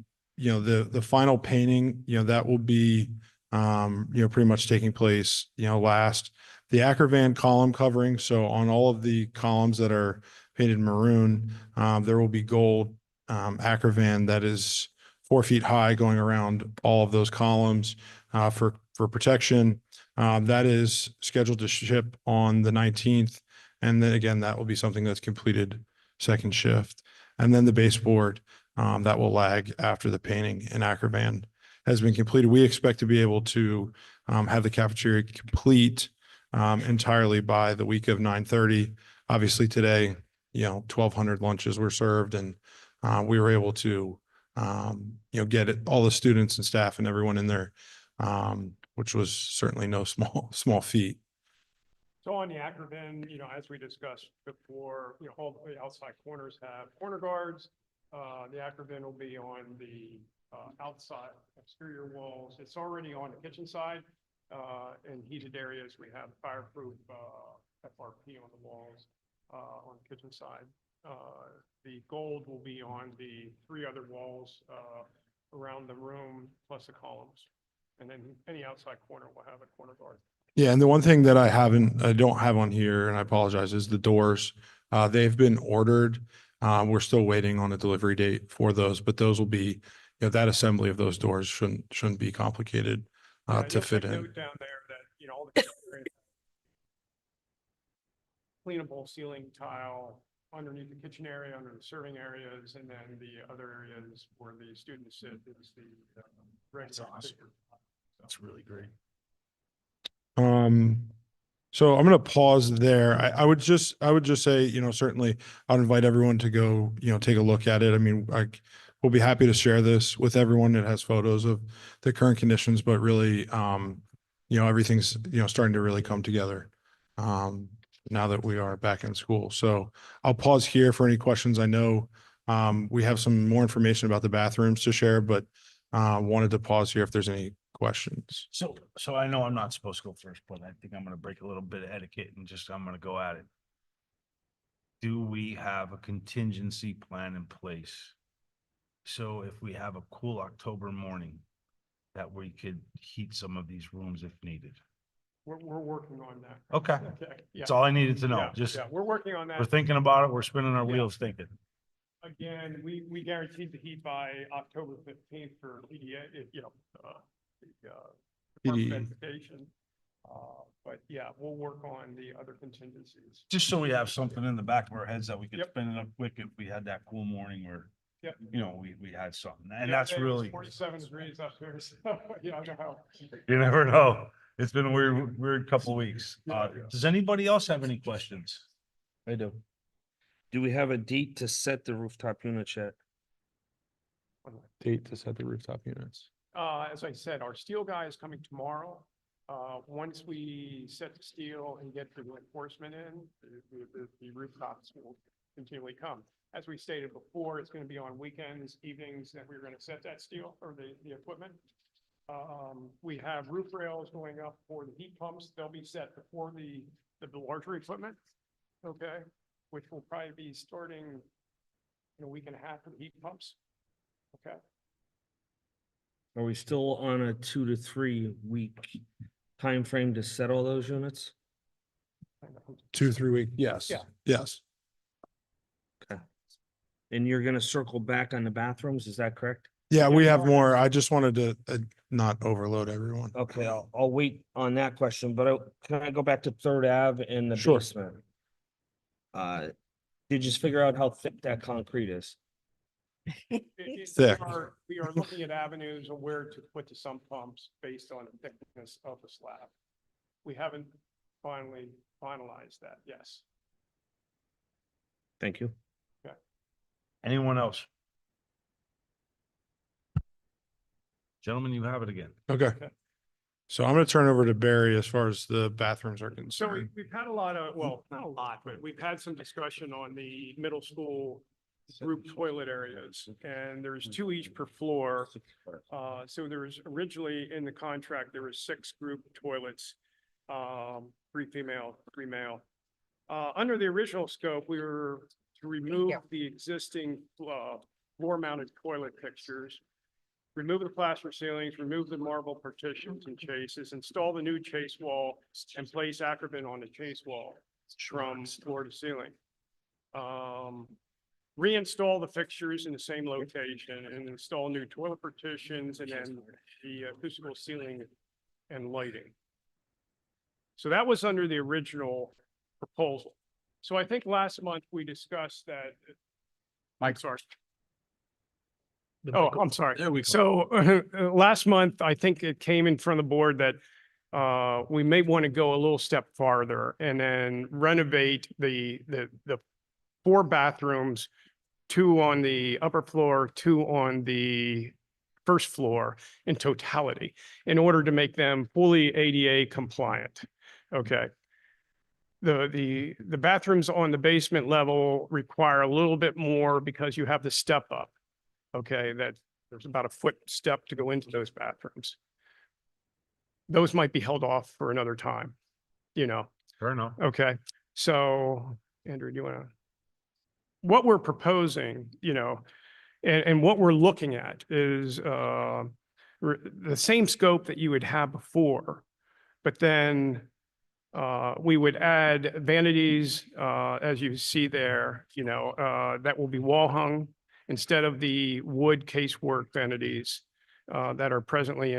final painting, that will be, pretty much taking place, last. The Acrovan column covering, so on all of the columns that are painted maroon, there will be gold, Acrovan that is 4 feet high going around all of those columns, for protection. That is scheduled to ship on the 19th. And then again, that will be something that's completed second shift. And then the baseboard, that will lag after the painting in Acrovan has been completed. We expect to be able to, have the cafeteria complete, entirely by the week of 9/30. Obviously today, 1,200 lunches were served, and, we were able to, get all the students and staff and everyone in there, which was certainly no small feat. So on the Acrovan, as we discussed before, all the outside corners have corner guards. The Acrovan will be on the outside exterior walls. It's already on the kitchen side. In heated areas, we have fireproof FRP on the walls on the kitchen side. The gold will be on the 3 other walls around the room, plus the columns. And then any outside corner will have a corner guard. Yeah, and the one thing that I don't have on here, and I apologize, is the doors. They've been ordered. We're still waiting on a delivery date for those, but those will be, that assembly of those doors shouldn't be complicated, Yeah, to you'll fit take in. note down there that, all the cleanable ceiling tile underneath the kitchen area, under the serving areas, and then the other areas where the students sit is the. That's awesome. That's really great. So I'm going to pause there. I would just say, certainly I'd invite everyone to go, take a look at it. I mean, we'll be happy to share this with everyone. It has photos of the current conditions, but really, everything's, starting to really come together, now that we are back in school. So I'll pause here for any questions. I know, we have some more information about the bathrooms to share, but, wanted to pause here if there's any questions. So I know I'm not supposed to go first, but I think I'm gonna break a little bit of etiquette and I'm gonna go at it. Do we have a contingency plan in place? So if we have a cool October morning that we could heat some of these rooms if needed? We're working on that. Okay, Okay, yeah. that's all I needed to know. Yeah, Just, yeah, we're working on that. we're thinking about it, we're spinning our Yeah. wheels thinking. Again, we guaranteed the heat by October 15th for EDA, the Department of Education. But yeah, we'll work on the other contingencies. Just so we have something in the back of our heads that we could Yep. spin it up quick if we had that cool morning where, Yep. you know, we had something. And Yeah, that's it was really, 47 degrees up here, so, you know how. you never know. It's been a weird couple of weeks. Does anybody else have any questions? I do. Do we have a date to set the rooftop units yet? Date to set the rooftop units. As I said, our steel guy is coming tomorrow. Once we set the steel and get the reinforcement in, the rooftops will continually come. As we stated before, it's going to be on weekends, evenings that we're going to set that steel or the equipment. We have roof rails going up for the heat pumps. They'll be set before the larger equipment. Okay, which will probably be starting in a week and a half for the heat pumps. Okay. Are we still on a 2 to 3 week time frame to set all those units? 2, 3 week, yes, Yeah. yes. And you're gonna circle back on the bathrooms, is that correct? Yeah, we have more. I just wanted to not overload everyone. Okay, I'll wait on that question, but can I go back to Third Ave in the Sure. basement? Did you just figure out how thick that concrete is? Thick. We are looking at avenues of where to put the sump pumps based on the thickness of the slab. We haven't finally finalized that, yes. Thank you. Anyone else? Gentlemen, you have it again. Okay. So I'm going to turn over to Barry as far as the bathrooms are So concerned. we've had a lot of, well, not a lot, but we've had some discussion on the middle school group toilet areas, and there's 2 each per floor. So there was originally in the contract, there were 6 group toilets, 3 female, 3 male. Under the original scope, we were to remove the existing floor mounted toilet fixtures, remove the plaster ceilings, remove the marble partitions and chases, install the new chase wall, and place Acroban on the chase wall from floor to ceiling. Reinstall the fixtures in the same location and install new toilet partitions and then the acoustical ceiling and lighting. So that was under the original proposal. So I think last month we discussed that. Mike. Sorry. Oh, I'm sorry. There we go. So last month, I think it came in front of the board that we may want to go a little step farther and then renovate the 4 bathrooms, 2 on the upper floor, 2 on the first floor in totality in order to make them fully ADA compliant. Okay. The bathrooms on the basement level require a little bit more because you have the step up. Okay, that there's about a foot step to go into those bathrooms. Those might be held off for another time, you know. Fair enough. Okay, so Andrew, do you want to? What we're proposing, you know, and what we're looking at is the same scope that you would have before, but then we would add vanities, as you see there, you know, that will be wall hung instead of the wood casework vanities that are presently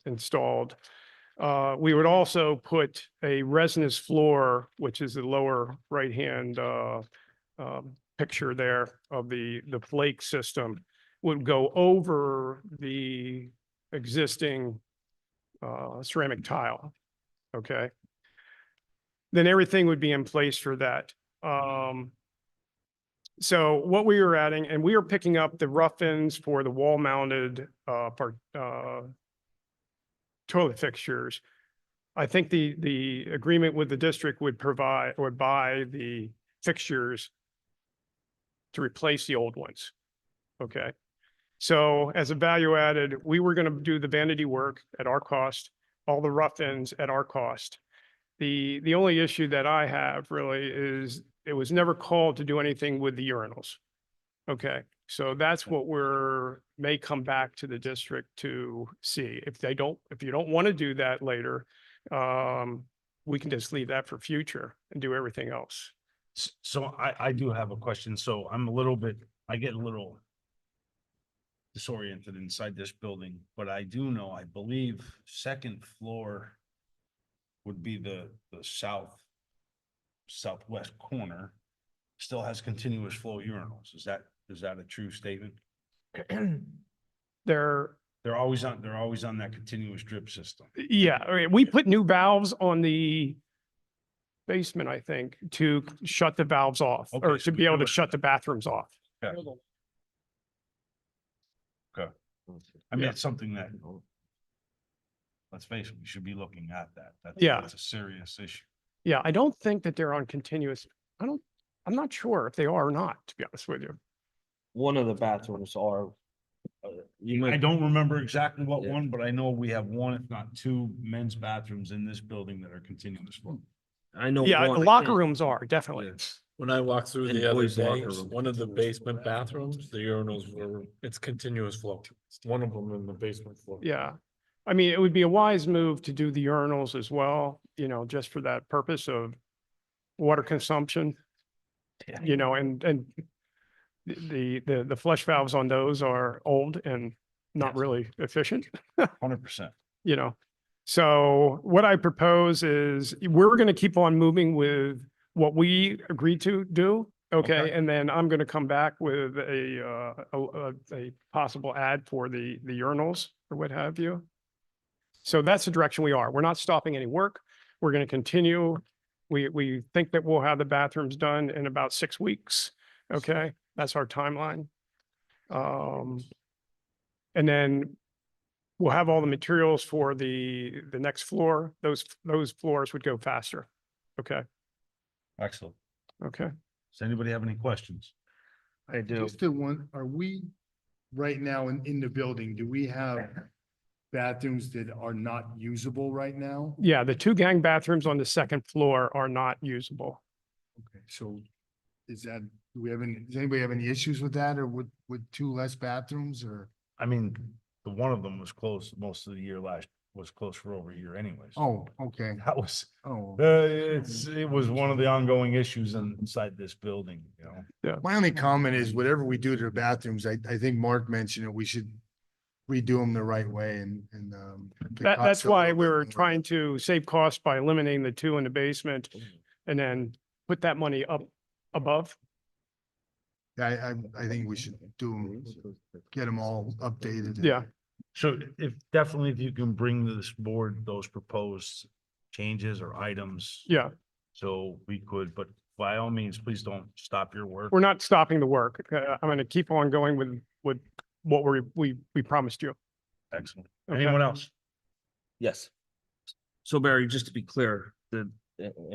installed. We would also put a resinous floor, which is the lower right-hand picture there of the flake system, would go over the existing ceramic tile. Okay. Then everything would be in place for that. So what we were adding, and we are picking up the rough ends for the wall mounted toilet fixtures. I think the agreement with the district would buy the fixtures to replace the old ones. Okay. So as a value added, we were going to do the vanity work at our cost, all the rough ends at our cost. The only issue that I have really is it was never called to do anything with the urinals. Okay. So that's what may come back to the district to see. If you don't want to do that later, we can just leave that for future and do everything else. So I do have a question. So I get a little disoriented inside this building, but I believe second floor would be the southwest corner, still has continuous flow urinals. Is that a true statement? There, They're always on that continuous drip system. yeah, I mean, we put new valves on the basement, I think, to shut the valves off, Okay, or so to we be able know to it. shut the bathrooms off. Okay. Okay. I mean, Yeah. it's something that, let's face it, we should be looking at that. Yeah. That's a serious issue. Yeah, I don't think that they're on continuous. I'm not sure if they are or not, to be honest with you. One of the bathrooms are. You I might, don't remember exactly what Yeah. one, but I know we have one, if not two, men's bathrooms in this building that are continuous flow. I know. Yeah, one, the I locker can't- rooms are definitely. Yeah. When I walked through And the other boys' day, locker room. one of the basement bathrooms, the urinals it's continuous flow. One of them in the basement floor. Yeah. I mean, it would be a wise move to do the urinals as well, just for that purpose of water consumption. And the flush valves on those are old and not Yes. really efficient. 100%. So what I propose is we're going to keep on moving with what we agreed to do. Okay. Okay. And then I'm going to come back with a possible ad for the urinals or what have you. So that's the direction we are. We're not stopping any work. We're going to continue. We think that we'll have the bathrooms done in about 6 weeks. Okay. That's our timeline. And then we'll have all the materials for the next floor. Those floors would go faster. Okay. Excellent. Okay. Does anybody have any questions? I do. Just the one, are we right now in the building, do we have bathrooms that are not usable right now? Yeah, the 2 gang bathrooms on the second floor are not usable. Okay, so does anybody have any issues with that or with 2 less bathrooms or? I mean, the one of them was closed most of the year was closed for over a year anyways. Oh, okay. That was, Oh, it was one of the ongoing issues inside this building, my only comment is whatever we do to the bathrooms, I think Mark mentioned it, we should redo them the right way and. That's why we're trying to save costs by eliminating the 2 in the basement and then put that money up above. I think we should do them, get them all updated. Yeah. So if you can bring to this board those proposed changes or items. Yeah. So we could, but by all means, please don't stop your work. We're not stopping the work. I'm going to keep on going with what we promised you. Excellent. Okay. Anyone else? Yes. So Barry, just to be clear, and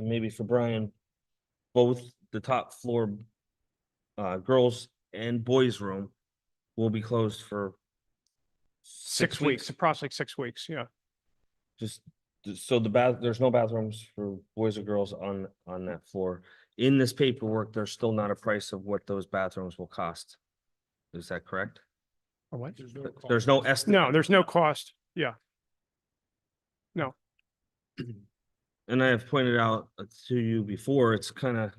maybe for Brian, both the top floor girls and boys room will be closed for 6 weeks, approximately 6 weeks. Yeah. Just so there's no bathrooms for boys or girls on that floor. In this paperwork, there's still not a price of what those bathrooms will cost. Is that correct? Or what? There's no estimate. No, there's no cost. Yeah. No. And I have pointed out to you before, it's kind of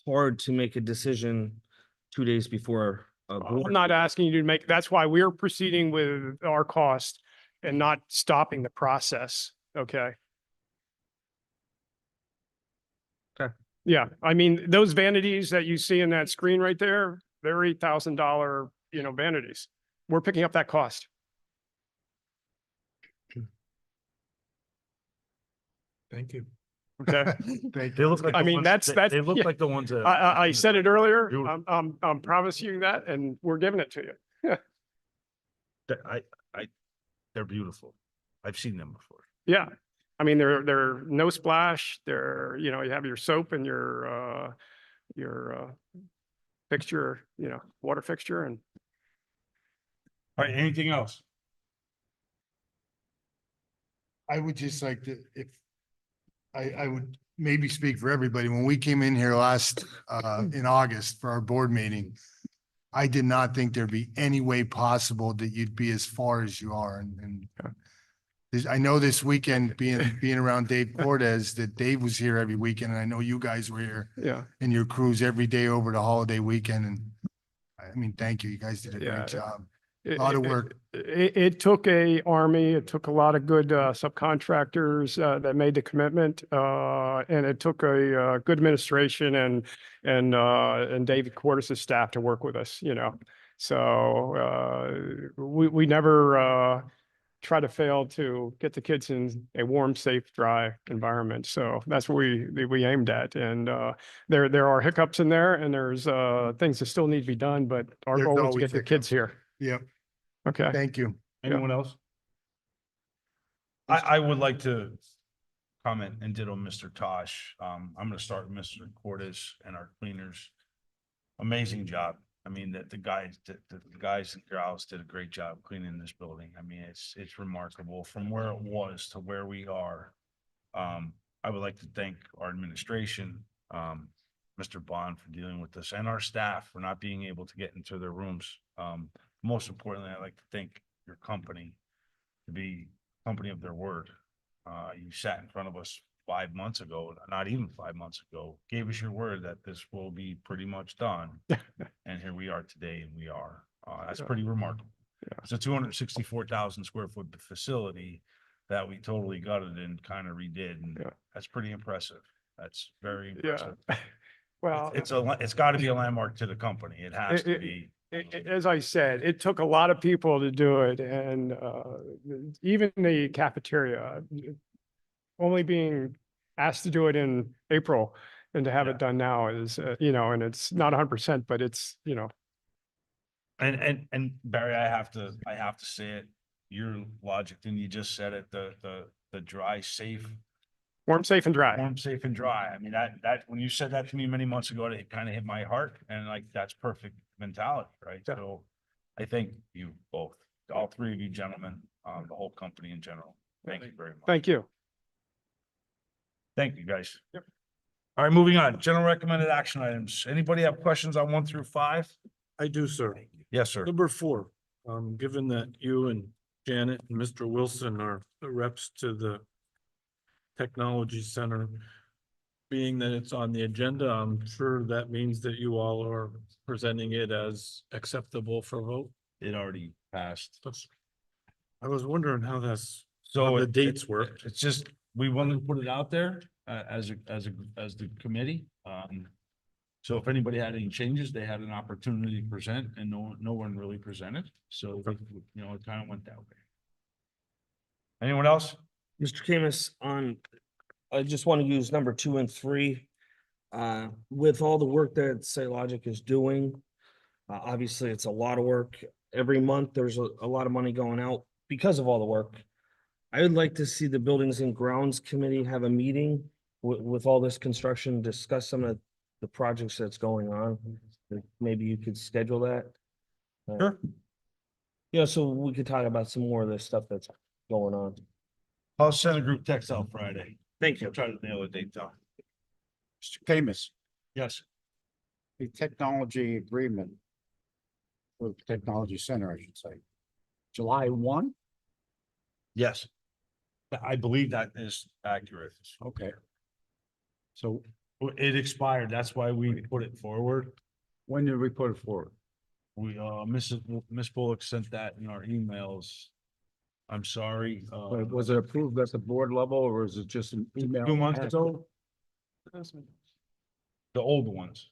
hard to make a decision 2 days before a board. I'm not asking you to make, that's why we're proceeding with our cost and not stopping the process. Okay. Okay. Yeah, I mean, those vanities that you see in that screen right there, they're $8,000, vanities. We're picking up that cost. Thank you. Okay. Thank They look like. I the mean, ones- that's- They look yeah. like the ones that. I said it earlier. Beautiful. I'm promising you that and we're giving it to you. They're beautiful. I've seen them before. Yeah. I mean, they're no splash. They're, you have your soap and your fixture, water fixture and All right, anything else? I would just like to, if, I would maybe speak for everybody. When we came in here last, in August for our board meeting, I did not think there'd be any way possible that you'd be as far as you are and I know this weekend being around Dave Cortez, that Dave was here every weekend, and I know you guys were here Yeah. in your crews every day over the holiday weekend, and I mean, thank you. You guys did a Yeah, great job. It- Lot of it- work. It took a army, it took a lot of good subcontractors that made the commitment. And it took a good administration and David Cordes' staff to work with us, you know. So we never try to fail to get the kids in a warm, safe, dry environment. So that's what we aimed at. And there are hiccups in there, and there's things that still need to be done, but our There's goal is to always get the kids hiccups. here. Yep. Okay. Thank you. Anyone else? I would like to comment and ditto Mr. Tosh. I'm gonna start with Mr. Cordes and our cleaners. Amazing job. I mean, the guys and gals did a great job cleaning this building. I mean, it's remarkable from where it was to where we are. I would like to thank our administration, Mr. Bond for dealing with this and our staff for not being able to get into their rooms. Most importantly, I'd like to thank your company to be a company of their word. You sat in front of us 5 months ago, not even 5 months ago, gave us your word that this will be pretty much done. And here we are today, and we are. That's pretty remarkable. It's a 264,000 square foot facility that we totally gutted and kind of redid, and that's pretty impressive. That's very impressive. Well, It's got to be a landmark to the company. It has to be. as I said, it took a lot of people to do it, and even the cafeteria, only being asked to do it in April and to have it done now is, you know, and it's not 100%, but it's, you know. And Barry, I have to say it, your logic, and you just said it, the dry, safe. Warm, safe and dry. Warm, safe and dry. I mean, that, when you said that to me many months ago, it kind of hit my heart, and like, that's perfect mentality, right? Yeah. So I thank you both, all three of you gentlemen, the whole company in general. Thank you very much. Thank you. Thank you, guys. Yep. All right, moving on. General recommended action items. Anybody have questions on 1 through 5? I do, sir. Yes, sir. Number 4, given that you and Janet and Mr. Wilson are the reps to the Technology Center, being that it's on the agenda, I'm sure that means that you all are presenting it as acceptable for vote. It already passed. I was wondering how So the dates work. It's just, we wanted to put it out there as the committee. So if anybody had any changes, they had an opportunity to present, and no one really presented. So, you know, it kind of went that way. Anyone else? Mr. Camus, I just want to use number 2 and 3. With all the work that SiteLogic is doing, obviously it's a lot of work. Every month, there's a lot of money going out because of all the work. I would like to see the Buildings and Grounds Committee have a meeting with all this construction, discuss some of the projects that's going on. Maybe you could schedule that. Sure. Yeah, so we could talk about some more of this stuff that's going on. I'll send a group text out Friday. Thank you. I'll try to nail a date down. Mr. Camus, Yes. the technology agreement with Technology Center, I should say, July 1? Yes. I believe that is accurate. Okay. So It expired. That's why we put it forward. when did we put it forward? We, Miss Bullock sent that in our emails. I'm sorry. Was it approved at the board level, or is it just an email? 2 months ago? The old ones.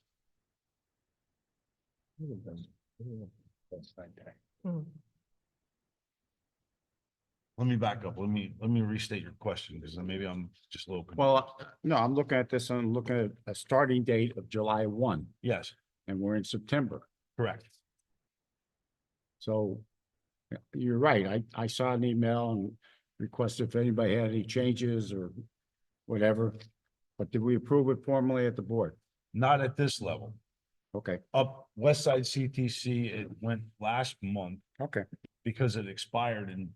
Let me back up. Let me restate your question, because maybe I'm just a little. Well, no, I'm looking at this, I'm looking at a starting date of July 1, Yes, and we're in September. correct. So you're right. I saw an email and requested if anybody had any changes or whatever. But did we approve it formally at the board? Not at this level. Okay, Up West Side CTC, it went last month okay. because it expired, and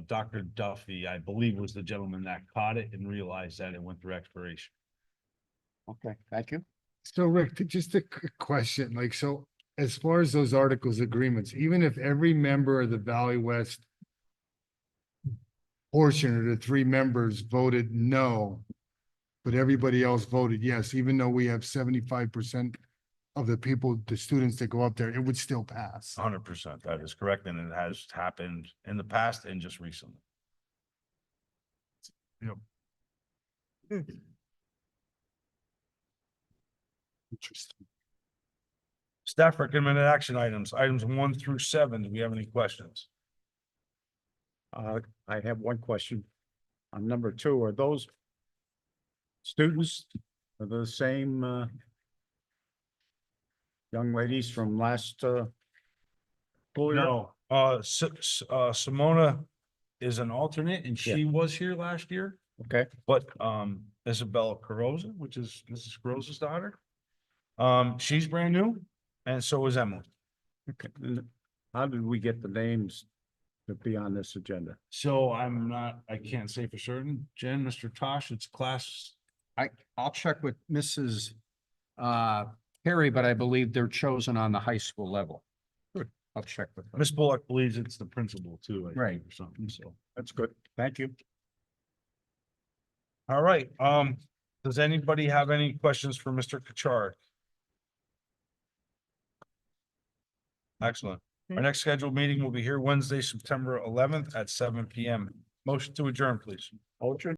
Dr. Duffy, I believe, was the gentleman that caught it and realized that it went through expiration. Okay, thank you. So Rick, just a quick question, like, so as far as those articles agreements, even if every member of the Valley West portion of the three members voted no, but everybody else voted yes, even though we have 75% of the people, the students that go up there, it would still pass. 100%, that is correct, and it has happened in the past and just recently. Yep. Interesting. Staff recommended action items, items 1 through 7. Do we have any questions? I have one question. On number 2, are those students, are the same, young ladies from last, school year? No, Simona is an alternate and she was here last year, Okay, but, Isabella Carosa, which is Mrs. Carosa's daughter. She's brand new and so is Emily. okay. And how did we get the names to be on this agenda? So I can't say for certain. Jen, Mr. Tosh, it's class. I'll check with Mrs. Perry, but I believe they're chosen on the high school level. Good. I'll check with her. Miss Bullock believes it's the principal too, I think, Right. or something, so. That's good. Thank you. All right, does anybody have any questions for Mr. Kachar? Excellent. Our next scheduled meeting will be here Wednesday, September 11th at 7 PM. Motion to adjourn, please. Ultra.